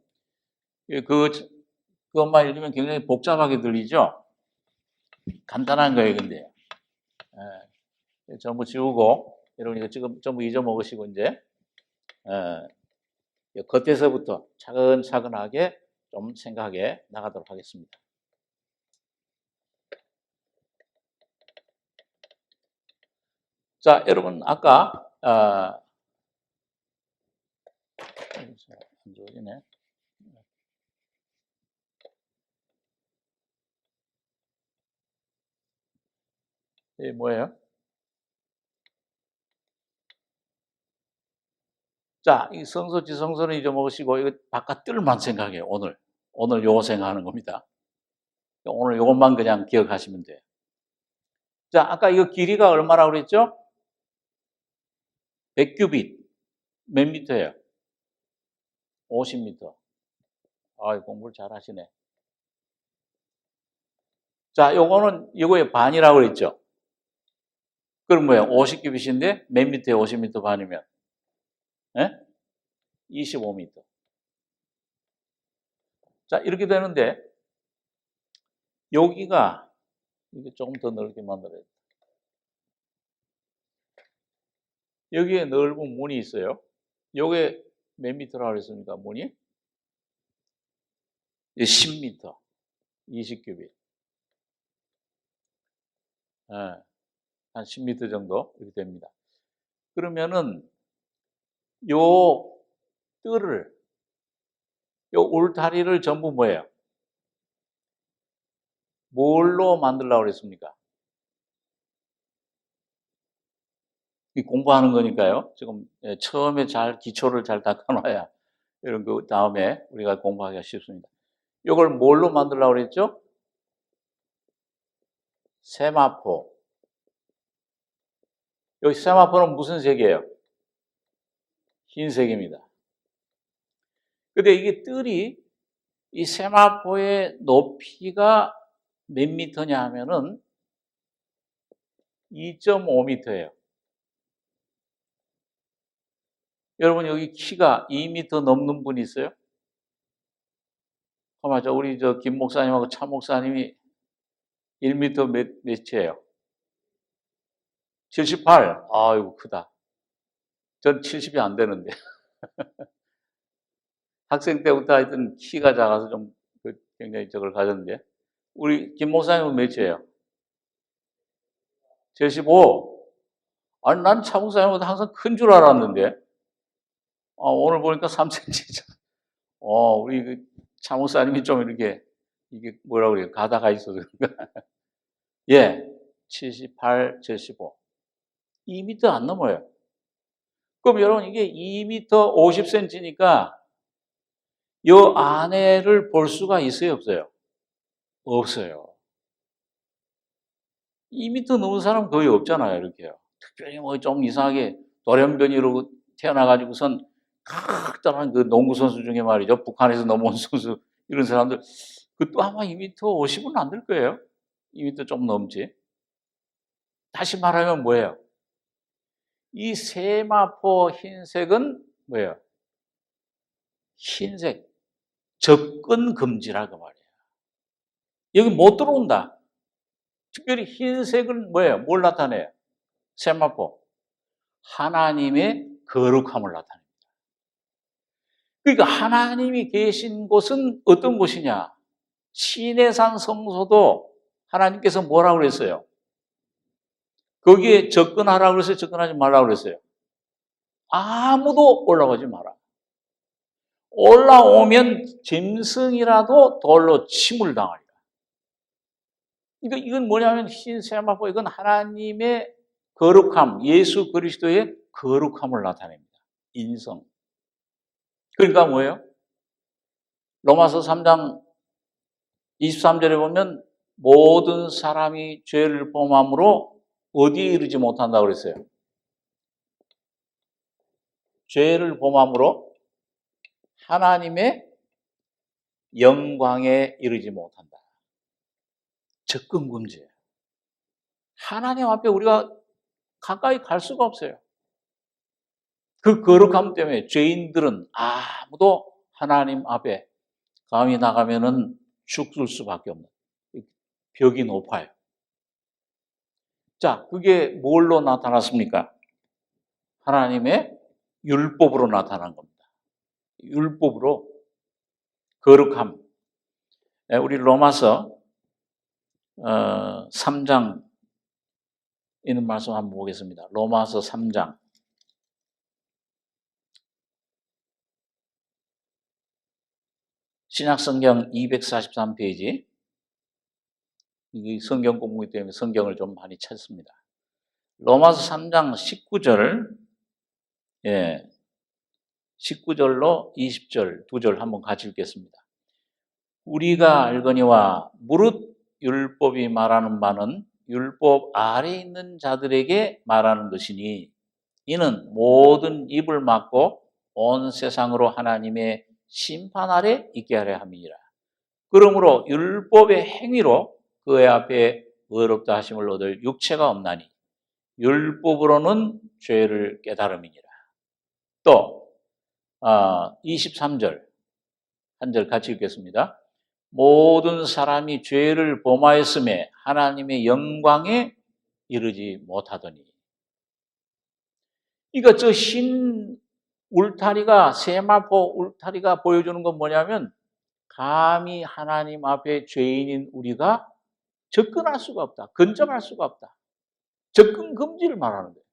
그것만 읽으면 굉장히 복잡하게 들리죠? 간단한 거예요, 근데. 전부 지우고, 여러분 이거 지금 전부 잊어먹으시고, 이제, 겉에서부터 차근차근하게 좀 생각해 나가도록 하겠습니다. 자, 여러분 아까 안 좋아지네. 이게 뭐예요? 자, 이 성소 지성소는 잊어먹으시고 이거 바깥 뜰만 생각해요. 오늘 요거 생각하는 겁니다. 오늘 요것만 그냥 기억하시면 돼요. 자, 아까 이거 길이가 얼마라고 그랬죠? 100규빗. 몇 미터예요? 50미터. 아, 공부를 잘 하시네. 자, 요거는 이거의 반이라고 그랬죠? 그럼 뭐예요? 50규빗인데 몇 미터에 50미터 반이면? 예? 25미터. 자, 이렇게 되는데 여기가 이게 조금 더 넓게 만들어야 돼. 여기에 넓은 문이 있어요. 요게 몇 미터라고 그랬습니까? 문이? 10미터. 20규빗. 예, 한 10미터 정도 이렇게 됩니다. 그러면은 요 뜰을, 요 울타리를 전부 뭐예요? 뭘로 만들려고 그랬습니까? 이 공부하는 거니까요. 지금 처음에 기초를 잘 닦아놔야 이런 그 다음에 우리가 공부하기가 쉽습니다. 이걸 뭘로 만들려고 그랬죠? 세마포. 여기 세마포는 무슨 색이에요? 흰색입니다. 근데 이게 뜰이 이 세마포의 높이가 몇 미터냐 하면은 2.5미터예요. 여러분 여기 키가 2미터 넘는 분이 있어요? 맞아. 우리 김 목사님하고 차 목사님이 1미터 몇이에요? 78. 아이고 크다. 전 70이 안 되는데. 학생 때부터 하여튼 키가 작아서 좀 굉장히 저걸 가졌는데. 우리 김 목사님은 몇이에요? 75. 아니 난 차 목사님보다 항상 큰 줄 알았는데. 오늘 보니까 3cm. 우리 차 목사님이 좀 이렇게 이게 뭐라고 그래요? 가다가 있어서 그런가? 예. 78, 75. 2m 안 넘어요. 그럼 여러분 이게 2m 50cm니까 이 안에를 볼 수가 있어요, 없어요? 없어요. 2m 넘은 사람 거의 없잖아요, 이렇게요. 특별히 뭐 좀 이상하게 돌연변이로 태어나가지고선 각별한 그 농구 선수 중에 말이죠. 북한에서 넘어온 선수, 이런 사람들, 그것도 아마 2m 50은 안 될 거예요. 2m 좀 넘지. 다시 말하면 뭐예요? 이 세마포 흰색은 뭐예요? 흰색. 접근 금지라고 말이에요. 여기 못 들어온다. 특별히 흰색은 뭐예요? 뭘 나타내요? 세마포. 하나님의 거룩함을 나타냅니다. 그러니까 하나님이 계신 곳은 어떤 곳이냐? 시내산 성소도 하나님께서 뭐라고 그랬어요? 거기에 접근하라고 그랬어요? 접근하지 말라고 그랬어요? 아무도 올라가지 마라. 올라오면 짐승이라도 돌로 침을 당하리라. 그러니까 이건 뭐냐면 흰 세마포, 이건 하나님의 거룩함, 예수 그리스도의 거룩함을 나타냅니다. 인성. 그러니까 뭐예요? 로마서 3장 23절에 보면 모든 사람이 죄를 범함으로 어디에 이르지 못한다고 그랬어요? 죄를 범함으로 하나님의 영광에 이르지 못한다. 접근 금지예요. 하나님 앞에 우리가 가까이 갈 수가 없어요. 그 거룩함 때문에 죄인들은 아무도 하나님 앞에 감히 나가면은 죽을 수밖에 없는 벽이 높아요. 자, 그게 뭘로 나타났습니까? 하나님의 율법으로 나타난 겁니다. 율법으로 거룩함. 우리 로마서 3장에 있는 말씀 한번 보겠습니다. 로마서 3장. 신약성경 243페이지. 이 성경 공부이기 때문에 성경을 좀 많이 찾습니다. 로마서 3장 19절, 19절로 20절, 두 절 한번 같이 읽겠습니다. 우리가 알거니와 무릇 율법이 말하는 바는 율법 아래 있는 자들에게 말하는 것이니 이는 모든 입을 막고 온 세상으로 하나님의 심판 아래 있게 하려 함이니라. 그러므로 율법의 행위로 그의 앞에 의롭다 하심을 얻을 육체가 없나니 율법으로는 죄를 깨달음이니라. 또 23절 한 절 같이 읽겠습니다. 모든 사람이 죄를 범하였음에 하나님의 영광에 이르지 못하더니. 그러니까 저 흰 울타리가, 세마포 울타리가 보여주는 건 뭐냐면 감히 하나님 앞에 죄인인 우리가 접근할 수가 없다. 근접할 수가 없다. 접근 금지를 말하는 거예요.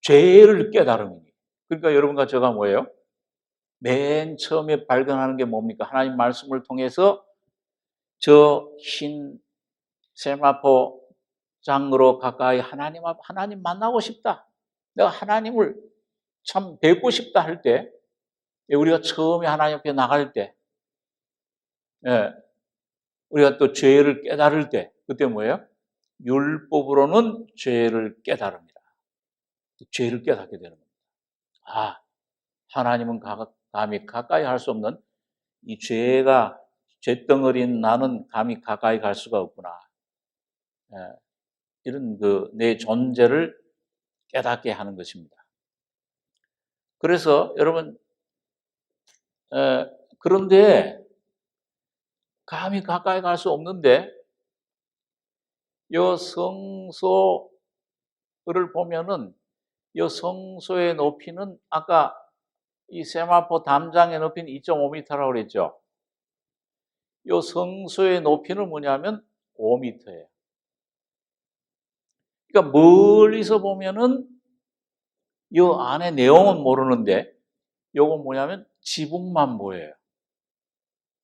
죄를 깨달음이니. 그러니까 여러분과 저가 뭐예요? 맨 처음에 발견하는 게 뭡니까? 하나님 말씀을 통해서 저 흰 세마포 장으로 가까이 하나님 만나고 싶다. 내가 하나님을 참 뵙고 싶다 할 때, 우리가 처음에 하나님 앞에 나갈 때, 우리가 또 죄를 깨달을 때, 그때 뭐예요? 율법으로는 죄를 깨달습니다. 죄를 깨닫게 되는 겁니다. 아, 하나님은 감히 가까이 할 수 없는 이 죄덩어리인 나는 감히 가까이 갈 수가 없구나. 이런 내 존재를 깨닫게 하는 것입니다. 그래서 여러분, 그런데 감히 가까이 갈 수 없는데 이 성소를 보면은 이 성소의 높이는 아까 이 세마포 담장의 높이는 2.5m라고 그랬죠. 이 성소의 높이는 뭐냐면 5m예요. 그러니까 멀리서 보면은 이 안에 내용은 모르는데 이건 뭐냐면 지붕만 보여요.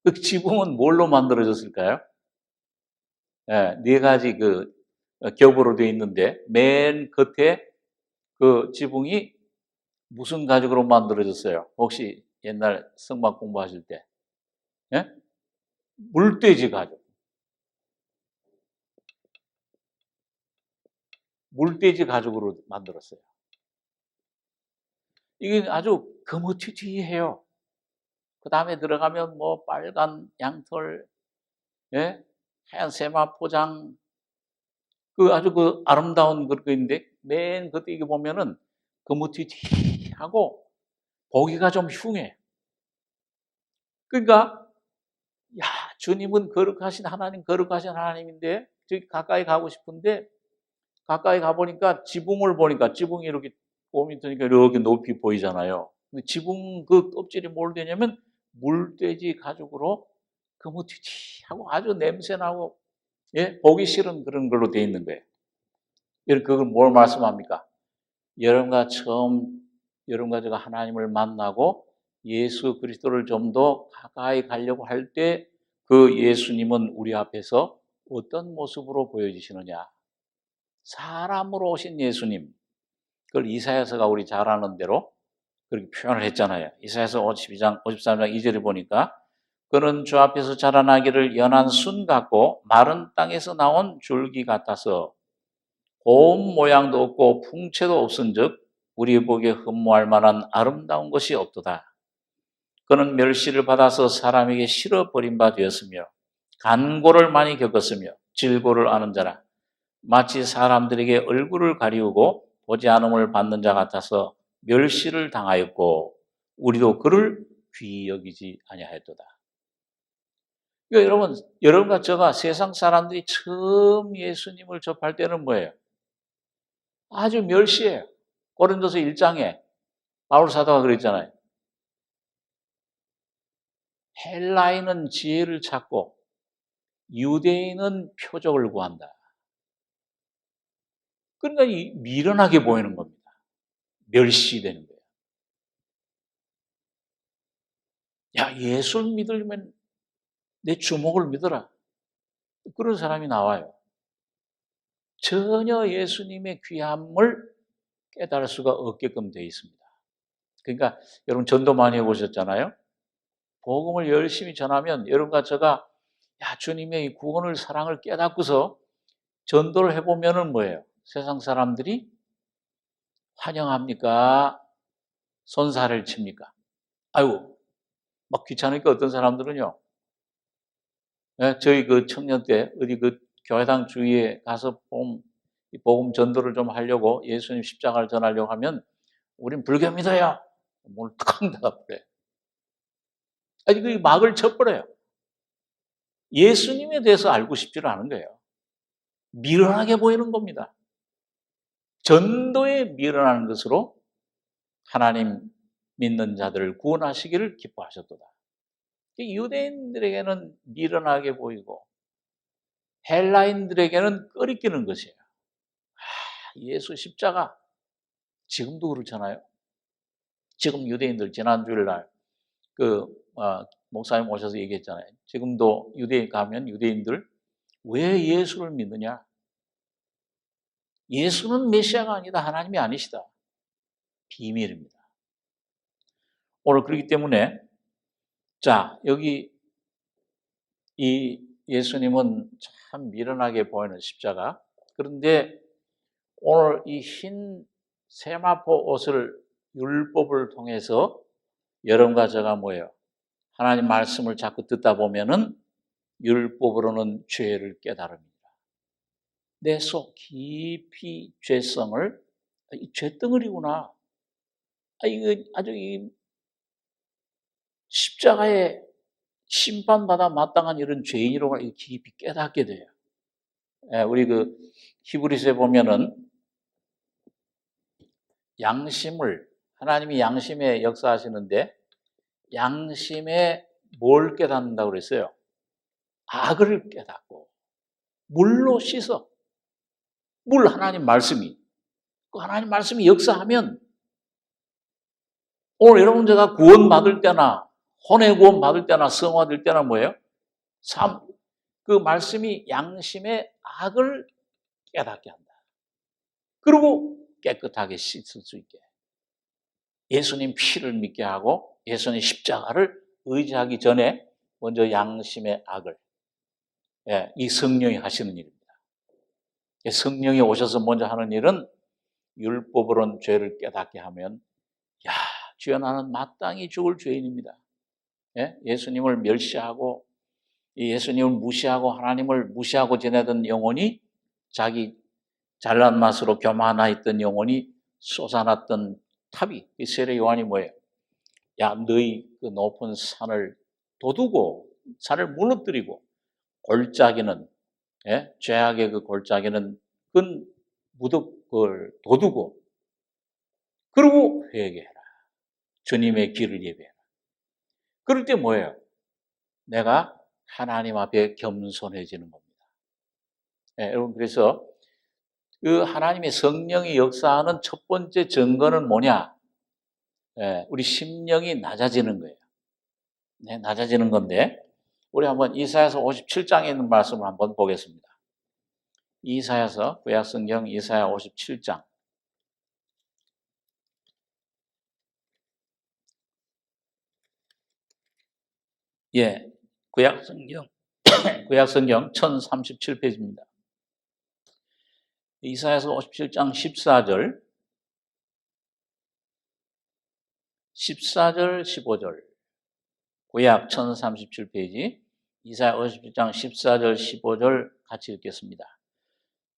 그 지붕은 뭘로 만들어졌을까요? 네 가지 겹으로 되어 있는데 맨 겉에 그 지붕이 무슨 가죽으로 만들어졌어요? 혹시 옛날 성막 공부하실 때? 예? 물돼지 가죽. 물돼지 가죽으로 만들었어요. 이게 아주 거무튀튀해요. 그 다음에 들어가면 뭐 빨간 양털, 하얀 세마포장, 아주 아름다운 그인데 맨 그때 이게 보면은 거무튀튀하고 보기가 좀 흉해. 그러니까 야, 주님은 거룩하신 하나님인데 저기 가까이 가고 싶은데 가까이 가보니까 지붕을 보니까 지붕이 이렇게 5m니까 이렇게 높이 보이잖아요. 근데 지붕 껍질이 뭘 되냐면 물돼지 가죽으로 거무튀튀하고 아주 냄새나고 보기 싫은 그런 걸로 되어 있는 거예요. 그걸 뭘 말씀합니까? 여러분과 제가 하나님을 만나고 예수 그리스도를 좀 더 가까이 가려고 할 때 그 예수님은 우리 앞에서 어떤 모습으로 보여지시느냐? 사람으로 오신 예수님. 그걸 이사야서가 우리 잘 아는 대로 그렇게 표현을 했잖아요. 이사야서 53장 2절에 보니까 그는 주 앞에서 자라나기를 연한 순 같고 마른 땅에서 나온 줄기 같아서 고운 모양도 없고 풍채도 없은즉 우리 보기에 흠모할 만한 아름다운 것이 없도다. 그는 멸시를 받아서 사람에게 실어 버린 바 되었으며 간고를 많이 겪었으며 질고를 아는 자라. 마치 사람들에게 얼굴을 가리우고 보지 않음을 받는 자 같아서 멸시를 당하였고 우리도 그를 귀히 여기지 아니하였도다. 그러니까 여러분과 제가 세상 사람들이 처음 예수님을 접할 때는 뭐예요? 아주 멸시해요. 고린도서 1장에 바울 사도가 그랬잖아요. 헬라인은 지혜를 찾고 유대인은 표적을 구한다. 그러니까 미련하게 보이는 겁니다. 멸시되는 거예요. 야, 예수를 믿으려면 내 주먹을 믿어라. 그런 사람이 나와요. 전혀 예수님의 귀함을 깨달을 수가 없게끔 되어 있습니다. 그러니까 여러분 전도 많이 해보셨잖아요. 복음을 열심히 전하면 여러분과 제가 주님의 이 구원을 사랑을 깨닫고서 전도를 해보면은 뭐예요? 세상 사람들이 환영합니까? 손살을 칩니까? 아이고, 막 귀찮으니까 어떤 사람들은요, 저희 그 청년 때 어디 그 교회당 주위에 가서 복음 전도를 좀 하려고 예수님 십자가를 전하려고 하면 우린 불교 믿어요. 뭘 탁 닫아버려요. 아니, 그 막을 쳐버려요. 예수님에 대해서 알고 싶지를 않은 거예요. 미련하게 보이는 겁니다. 전도에 미련하는 것으로 하나님 믿는 자들을 구원하시기를 기뻐하셨도다. 유대인들에게는 미련하게 보이고 헬라인들에게는 꺼리끼는 것이에요. 예수 십자가 지금도 그렇잖아요. 지금 유대인들 지난주일 날 목사님 오셔서 얘기했잖아요. 지금도 유대인 가면 유대인들 왜 예수를 믿느냐? 예수는 메시아가 아니다. 하나님이 아니시다. 비밀입니다. 오늘 그렇기 때문에 자, 여기 이 예수님은 참 미련하게 보이는 십자가. 그런데 오늘 이 흰 세마포 옷을 율법을 통해서 여러분과 제가 뭐예요? 하나님 말씀을 자꾸 듣다 보면은 율법으로는 죄를 깨달습니다. 내 속 깊이 죄성을 이 죄덩어리구나. 이거 아주 이 십자가에 심판받아 마땅한 이런 죄인이라고 깊이 깨닫게 돼요. 우리 그 히브리서에 보면은 양심을 하나님이 양심에 역사하시는데 양심에 뭘 깨닫는다고 그랬어요? 악을 깨닫고 물로 씻어. 물 하나님 말씀이. 그 하나님 말씀이 역사하면 오늘 여러분 제가 구원 받을 때나 혼의 구원 받을 때나 성화될 때나 뭐예요? 그 말씀이 양심의 악을 깨닫게 한다. 그리고 깨끗하게 씻을 수 있게. 예수님 피를 믿게 하고 예수님 십자가를 의지하기 전에 먼저 양심의 악을 이 성령이 하시는 일입니다. 성령이 오셔서 먼저 하는 일은 율법으로는 죄를 깨닫게 하면 주여 나는 마땅히 죽을 죄인입니다. 예수님을 멸시하고 예수님을 무시하고 하나님을 무시하고 지내던 영혼이 자기 잘난 맛으로 교만하였던 영혼이 솟아났던 탑이 이 세례 요한이 뭐예요? 너희 그 높은 산을 돋우고 산을 무너뜨리고 골짜기는 죄악의 그 골짜기는 큰 무덤을 돋우고 그리고 회개해라. 주님의 길을 예배해라. 그럴 때 뭐예요? 내가 하나님 앞에 겸손해지는 겁니다. 여러분 그래서 그 하나님의 성령이 역사하는 첫 번째 증거는 뭐냐? 우리 심령이 낮아지는 거예요. 낮아지는 건데 우리 한번 이사야서 57장에 있는 말씀을 한번 보겠습니다. 이사야서 구약성경 이사야 57장 구약성경 1037페이지입니다. 이사야서 57장 14절 15절 구약 1037페이지 이사야 57장 14절 15절 같이 읽겠습니다.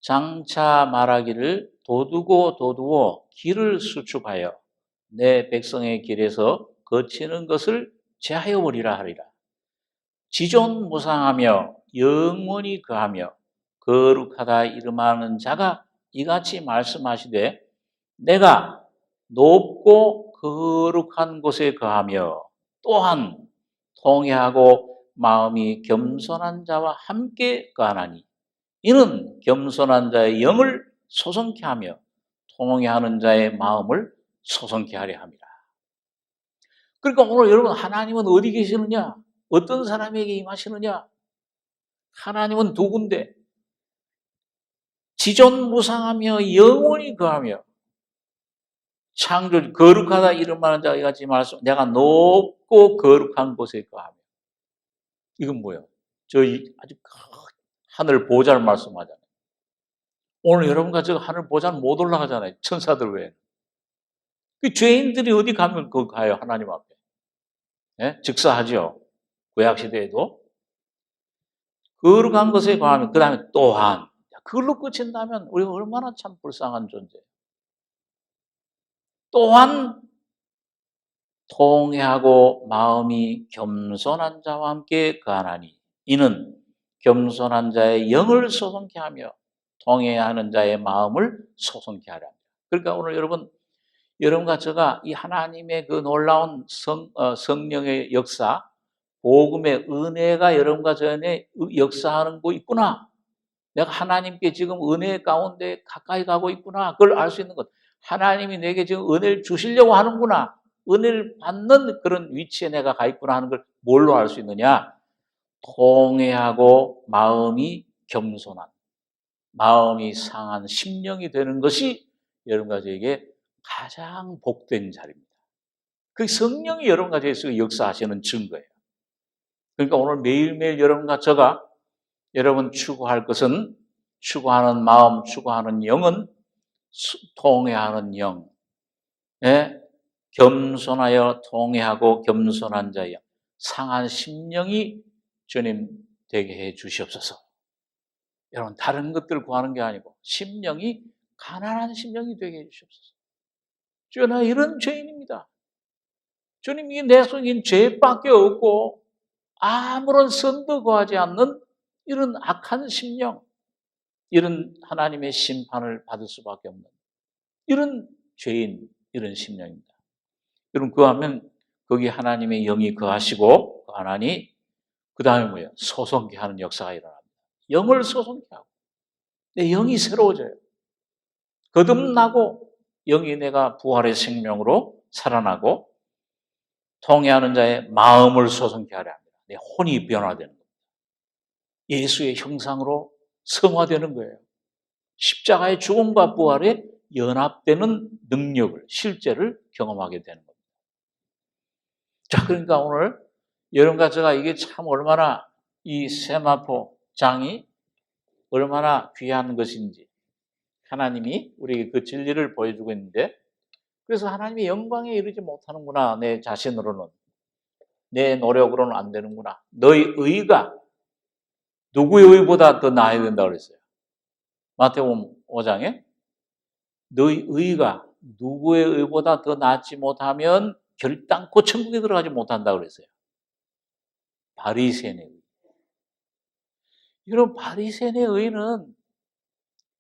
장차 말하기를 도두고 길을 수축하여 내 백성의 길에서 거치는 것을 제하여 버리라 하리라. 지존무상하며 영원히 거하며 거룩하다 이름하는 자가 이같이 말씀하시되 내가 높고 거룩한 곳에 거하며 또한 통회하고 마음이 겸손한 자와 함께 거하나니 이는 겸손한 자의 영을 소성케 하며 통회하는 자의 마음을 소성케 하려 함이라. 그러니까 오늘 여러분, 하나님은 어디 계시느냐? 어떤 사람에게 임하시느냐? 하나님은 두 군데, 지존무상하며 영원히 거하며 창조 거룩하다 이름하는 자가 같이 말씀, 내가 높고 거룩한 곳에 거하며. 이건 뭐예요? 저희 아주 하늘 보좌를 말씀하잖아요. 오늘 여러분과 저 하늘 보좌는 못 올라가잖아요. 천사들 외에는. 그 죄인들이 어디 가면 그 가요? 하나님 앞에. 네? 즉사하죠. 구약 시대에도. 거룩한 것에 거하며, 그 다음에 또한, 그걸로 끝인다면 우리가 얼마나 참 불쌍한 존재예요. 또한 통회하고 마음이 겸손한 자와 함께 거하나니 이는 겸손한 자의 영을 소성케 하며 통회하는 자의 마음을 소성케 하라. 그러니까 오늘 여러분과 제가 이 하나님의 그 놀라운 성령의 역사, 복음의 은혜가 여러분과 저 안에 역사하는 거 있구나. 내가 하나님께 지금 은혜 가운데 가까이 가고 있구나. 그걸 알 수 있는 것. 하나님이 내게 지금 은혜를 주시려고 하는구나. 은혜를 받는 그런 위치에 내가 가 있구나 하는 걸 뭘로 알 수 있느냐? 통회하고 마음이 겸손한, 마음이 상한 심령이 되는 것이 여러분과 저에게 가장 복된 자리입니다. 그 성령이 여러분과 저에게 역사하시는 증거예요. 그러니까 오늘 매일매일 여러분과 저가 여러분 추구할 것은, 추구하는 마음, 추구하는 영은 통회하는 영, 겸손하여 통회하고 겸손한 자여 상한 심령이 주님 되게 해 주시옵소서. 여러분 다른 것들 구하는 게 아니고 심령이 가난한 심령이 되게 해 주시옵소서. 주여, 나 이런 죄인입니다. 주님, 이 내 속엔 죄밖에 없고 아무런 선도 구하지 않는 이런 악한 심령, 이런 하나님의 심판을 받을 수밖에 없는 이런 죄인, 이런 심령입니다. 여러분, 그하면 거기 하나님의 영이 거하시고 거하나니 그 다음에 뭐예요? 소성케 하는 역사가 일어납니다. 영을 소성케 하고 내 영이 새로워져요. 거듭나고 영이 내가 부활의 생명으로 살아나고 통회하는 자의 마음을 소성케 하려 합니다. 내 혼이 변화되는 겁니다. 예수의 형상으로 성화되는 거예요. 십자가의 죽음과 부활에 연합되는 능력을, 실제를 경험하게 되는 겁니다. 자, 그러니까 오늘 여러분과 제가 이게 참 얼마나 이 세마포 장이 얼마나 귀한 것인지 하나님이 우리에게 그 진리를 보여주고 있는데, 그래서 하나님의 영광에 이르지 못하는구나. 내 자신으로는, 내 노력으로는 안 되는구나. 너의 의가 누구의 의보다 더 나아야 된다고 그랬어요. 마태복음 5장에 너의 의가 누구의 의보다 더 낫지 못하면 결단코 천국에 들어가지 못한다고 그랬어요. 바리새인의 의. 여러분, 바리새인의 의는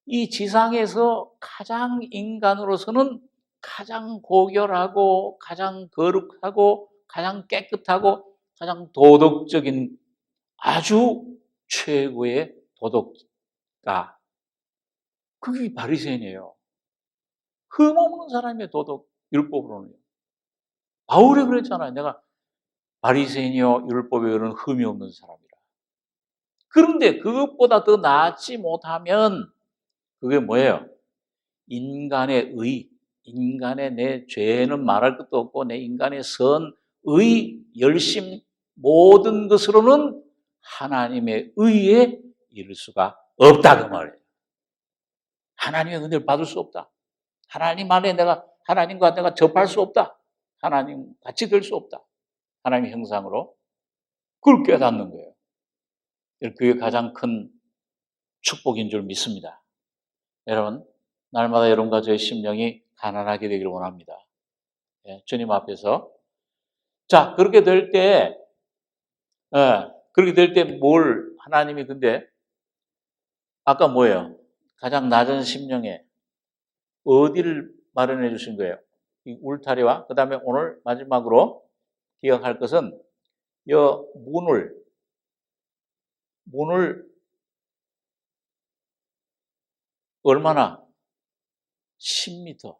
이 지상에서 가장 인간으로서는 가장 고결하고 가장 거룩하고 가장 깨끗하고 가장 도덕적인 아주 최고의 도덕가, 그게 바리새인이에요. 흠없는 사람의 도덕, 율법으로는. 바울이 그랬잖아요. 내가 바리새인이요 율법에 이르는 흠이 없는 사람이라. 그런데 그것보다 더 나았지 못하면 그게 뭐예요? 인간의 의, 인간의 내 죄는 말할 것도 없고 내 인간의 선의, 열심, 모든 것으로는 하나님의 의에 이를 수가 없다 그 말이에요. 하나님의 은혜를 받을 수 없다. 하나님 안에 하나님과 내가 접할 수 없다. 하나님 같이 될 수 없다. 하나님의 형상으로. 그걸 깨닫는 거예요. 그게 가장 큰 축복인 줄 믿습니다. 여러분, 날마다 여러분과 저의 심령이 가난하게 되기를 원합니다. 주님 앞에서. 자, 그렇게 될 때, 뭘 하나님이 근데 아까 뭐예요? 가장 낮은 심령에 어디를 마련해 주신 거예요? 이 울타리와 그 다음에 오늘 마지막으로 기억할 것은 이 문을 얼마나 10m.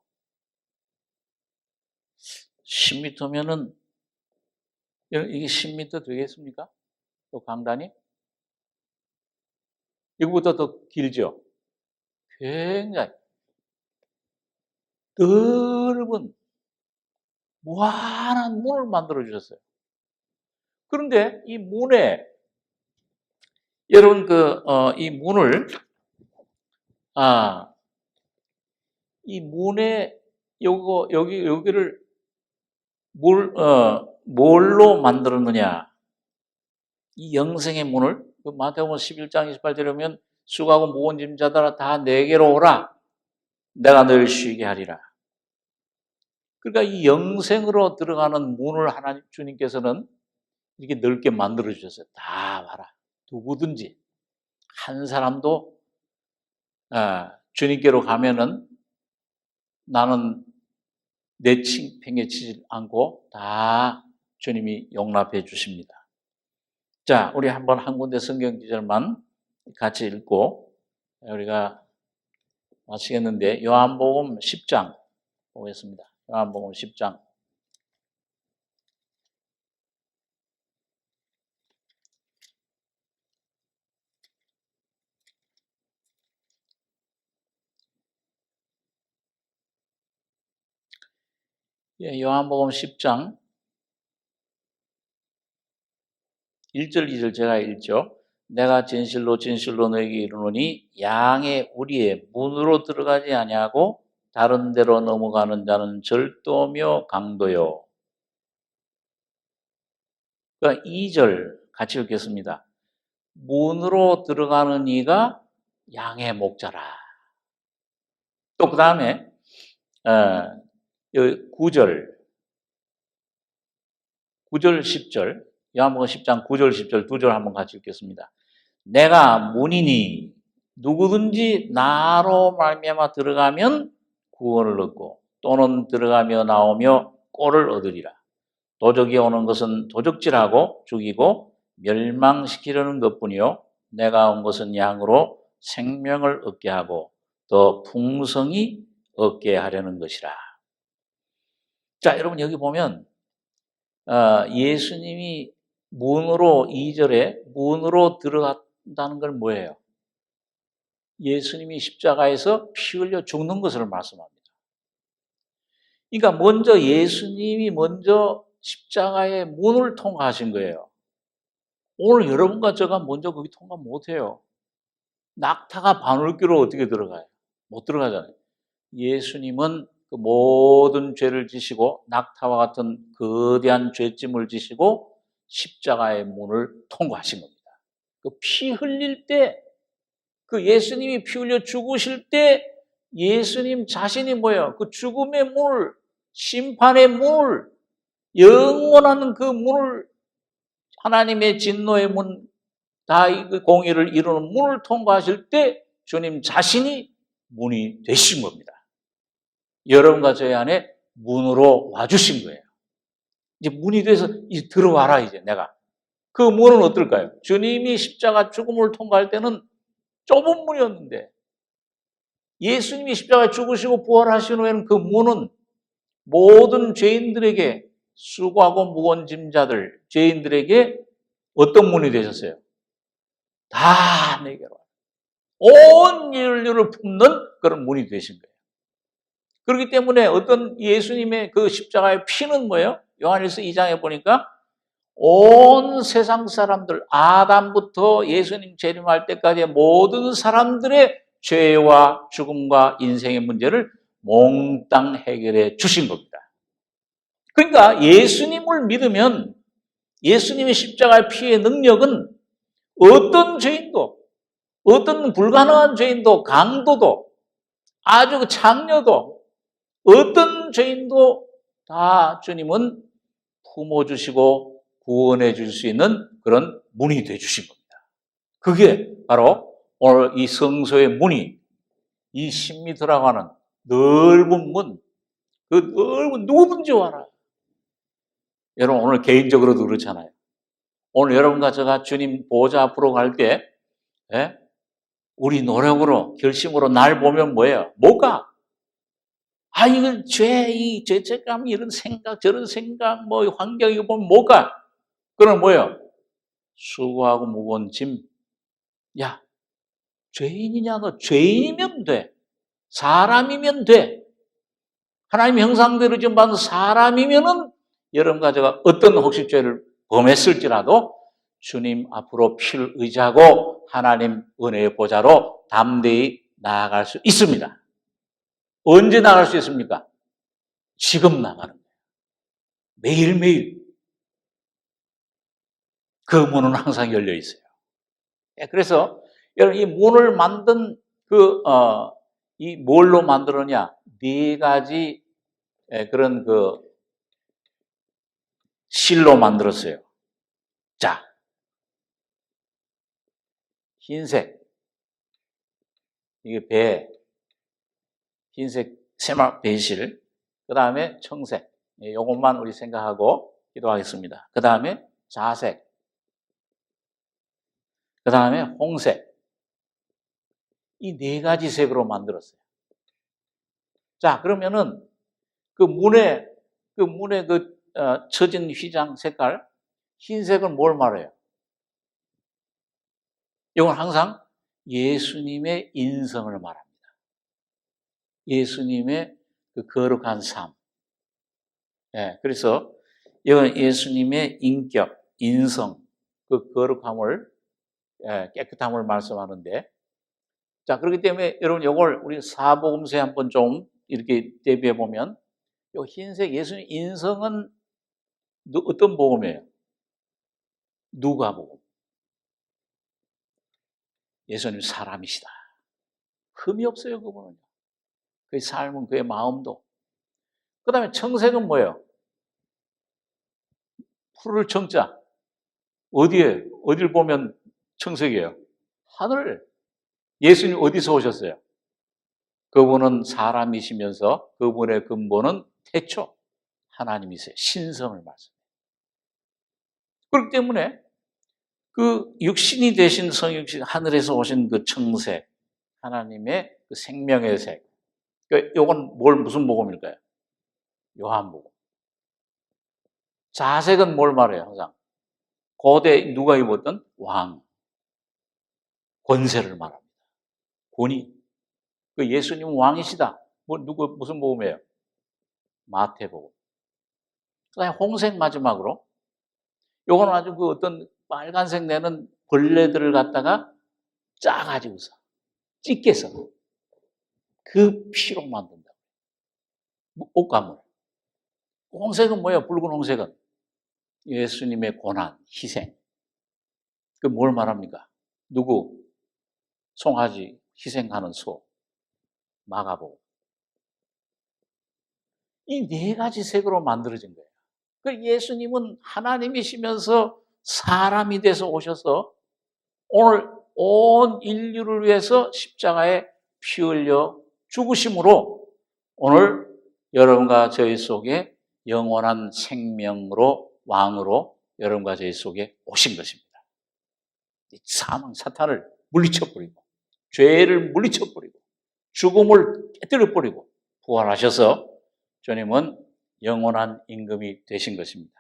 10m면은 이게 10m 되겠습니까? 또 강단이? 이거보다 더 길죠? 굉장히 넓은 무한한 문을 만들어 주셨어요. 그런데 이 문에 여러분 이 문을 이 문에 여기를 뭘로 만들었느냐? 이 영생의 문을 마태복음 11장 28절에 보면 수고하고 무거운 짐 자들아 다 내게로 오라. 내가 너희를 쉬게 하리라. 그러니까 이 영생으로 들어가는 문을 하나님 주님께서는 이렇게 넓게 만들어 주셨어요. 다 와라. 누구든지 한 사람도 주님께로 가면은 나는 내팽개치지 않고 다 주님이 용납해 주십니다. 자, 우리 한번 한 군데 성경 구절만 같이 읽고 우리가 마치겠는데 요한복음 10장 보겠습니다. 요한복음 10장. 요한복음 10장 1절 2절 제가 읽죠. 내가 진실로 진실로 너에게 이르노니 양의 우리의 문으로 들어가지 아니하고 다른 데로 넘어가는 자는 절도며 강도요. 그러니까 2절 같이 읽겠습니다. 문으로 들어가는 이가 양의 목자라. 또 그 다음에 9절 10절 요한복음 10장 9절 10절 두 절 한번 같이 읽겠습니다. 내가 문이니 누구든지 나로 말미암아 들어가면 구원을 얻고 또는 들어가며 나오며 꼴을 얻으리라. 도적이 오는 것은 도적질하고 죽이고 멸망시키려는 것뿐이요 내가 온 것은 양으로 생명을 얻게 하고 더 풍성히 얻게 하려는 것이라. 자, 여러분 여기 보면 예수님이 문으로 2절에 문으로 들어갔다는 건 뭐예요? 예수님이 십자가에서 피 흘려 죽는 것을 말씀합니다. 그러니까 먼저 예수님이 먼저 십자가의 문을 통과하신 거예요. 오늘 여러분과 제가 먼저 거기 통과 못해요. 낙타가 바늘귀로 어떻게 들어가요? 못 들어가잖아요. 예수님은 그 모든 죄를 지시고 낙타와 같은 거대한 죄짐을 지시고 십자가의 문을 통과하신 겁니다. 그 피 흘릴 때, 그 예수님이 피 흘려 죽으실 때 예수님 자신이 뭐예요? 그 죽음의 문을, 심판의 문을, 영원한 그 문을, 하나님의 진노의 문, 다 그 공의를 이루는 문을 통과하실 때 주님 자신이 문이 되신 겁니다. 여러분과 저희 안에 문으로 와주신 거예요. 이제 문이 돼서 이제 들어와라, 이제 내가. 그 문은 어떨까요? 주님이 십자가 죽음을 통과할 때는 좁은 문이었는데 예수님이 십자가에 죽으시고 부활하신 후에는 그 문은 모든 죄인들에게, 수고하고 무거운 짐자들, 죄인들에게 어떤 문이 되셨어요? 다 내게로 온 인류를 품는 그런 문이 되신 거예요. 그렇기 때문에 어떤 예수님의 그 십자가의 피는 뭐예요? 요한일서 2장에 보니까 온 세상 사람들, 아담부터 예수님 재림할 때까지의 모든 사람들의 죄와 죽음과 인생의 문제를 몽땅 해결해 주신 겁니다. 그러니까 예수님을 믿으면 예수님의 십자가의 피의 능력은 어떤 죄인도, 어떤 불가능한 죄인도, 강도도, 아주 장녀도, 어떤 죄인도 다 주님은 품어주시고 구원해 줄 수 있는 그런 문이 되어 주신 겁니다. 그게 바로 오늘 이 성소의 문이 이 10m라고 하는 넓은 문, 그 넓은 누구든지 와라. 여러분 오늘 개인적으로도 그렇잖아요. 오늘 여러분과 제가 주님 보좌 앞으로 갈 때 우리 노력으로 결심으로 날 보면 뭐예요? 못 가. 이건 이 죄책감, 이런 생각, 저런 생각, 환경, 이거 보면 뭐가? 그럼 뭐예요? 수고하고 무거운 짐. 야, 죄인이냐? 너 죄인이면 돼. 사람이면 돼. 하나님 형상대로 좀 받은 사람이면은 여러분과 제가 어떤 혹시 죄를 범했을지라도 주님 앞으로 피를 의지하고 하나님 은혜의 보좌로 담대히 나아갈 수 있습니다. 언제 나갈 수 있습니까? 지금 나가는 거예요. 매일매일. 그 문은 항상 열려 있어요. 그래서 여러분 이 문을 만든 이 뭘로 만들었냐? 네 가지 그런 실로 만들었어요. 자, 흰색. 이게 흰색 세마 배실. 그 다음에 청색. 이것만 우리 생각하고 기도하겠습니다. 그 다음에 자색. 그 다음에 홍색. 이 네 가지 색으로 만들었어요. 자, 그러면은 그 문에 쳐진 휘장 색깔, 흰색은 뭘 말해요? 이건 항상 예수님의 인성을 말합니다. 예수님의 그 거룩한 삶. 그래서 이건 예수님의 인격, 인성, 그 거룩함을, 깨끗함을 말씀하는데, 자, 그렇기 때문에 여러분 이걸 우리 사복음서에 한번 좀 이렇게 대비해 보면, 이 흰색 예수님 인성은 어떤 복음이에요? 누가복음. 예수님 사람이시다. 흠이 없어요, 그분은. 그의 삶은, 그의 마음도. 그 다음에 청색은 뭐예요? 푸를 청자. 어딜 보면 청색이에요? 하늘. 예수님 어디서 오셨어요? 그분은 사람이시면서 그분의 근본은 태초 하나님이세요. 신성을 말씀해요. 그렇기 때문에 그 육신이 되신 성육신 하늘에서 오신 그 청색, 하나님의 그 생명의 색. 이건 무슨 복음일까요? 요한복음. 자색은 뭘 말해요, 항상? 고대 누가 입었던 왕. 권세를 말합니다. 권위. 그 예수님은 왕이시다. 무슨 복음이에요? 마태복음. 그 다음에 홍색 마지막으로. 요거는 아주 그 어떤 빨간색 내는 벌레들을 갖다가 짜가지고서, 찢겨서 그 피로 만든다. 옷감을. 홍색은 뭐예요? 붉은 홍색은? 예수님의 고난, 희생. 그 뭘 말합니까? 누구? 송아지 희생하는 소. 마가복음. 이 네 가지 색으로 만들어진 거예요. 그 예수님은 하나님이시면서 사람이 돼서 오셔서 오늘 온 인류를 위해서 십자가에 피 흘려 죽으심으로 오늘 여러분과 저희 속에 영원한 생명으로 왕으로 여러분과 저희 속에 오신 것입니다. 사망 사탄을 물리쳐버리고 죄를 물리쳐버리고 죽음을 깨뜨려버리고 부활하셔서 주님은 영원한 임금이 되신 것입니다.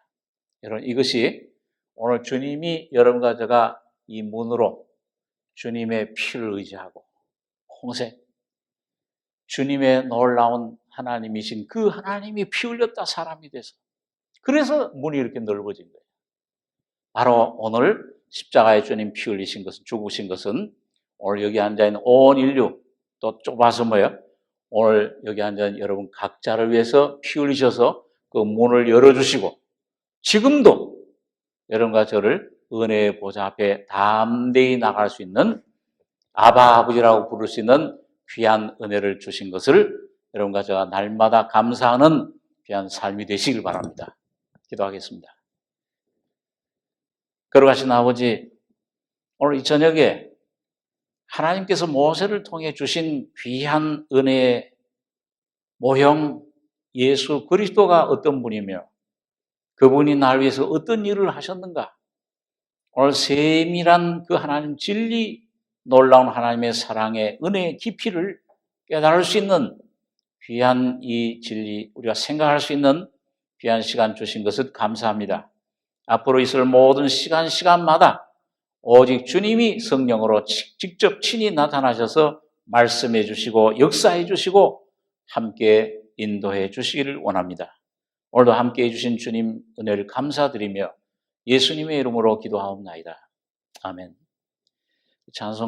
여러분 이것이 오늘 주님이 여러분과 제가 이 문으로 주님의 피를 의지하고 홍색 주님의 놀라운 하나님이신 그 하나님이 피 흘렸다 사람이 돼서 그래서 문이 이렇게 넓어진 거예요. 바로 오늘 십자가에 주님 피 흘리신 것은 죽으신 것은 오늘 여기 앉아있는 온 인류 또 좁아서 뭐예요? 오늘 여기 앉아있는 여러분 각자를 위해서 피 흘리셔서 그 문을 열어주시고 지금도 여러분과 저를 은혜의 보좌 앞에 담대히 나갈 수 있는 아바 아버지라고 부를 수 있는 귀한 은혜를 주신 것을 여러분과 제가 날마다 감사하는 귀한 삶이 되시길 바랍니다. 기도하겠습니다. 거룩하신 아버지, 오늘 이 저녁에 하나님께서 모세를 통해 주신 귀한 은혜의 모형 예수 그리스도가 어떤 분이며 그분이 날 위해서 어떤 일을 하셨는가? 오늘 세밀한 그 하나님 진리, 놀라운 하나님의 사랑의 은혜의 깊이를 깨달을 수 있는 귀한 이 진리, 우리가 생각할 수 있는 귀한 시간 주신 것을 감사합니다. 앞으로 있을 모든 시간마다 오직 주님이 성령으로 직접 친히 나타나셔서 말씀해 주시고 역사해 주시고 함께 인도해 주시기를 원합니다. 오늘도 함께 해주신 주님 은혜를 감사드리며 예수님의 이름으로 기도하옵나이다. 아멘. 찬송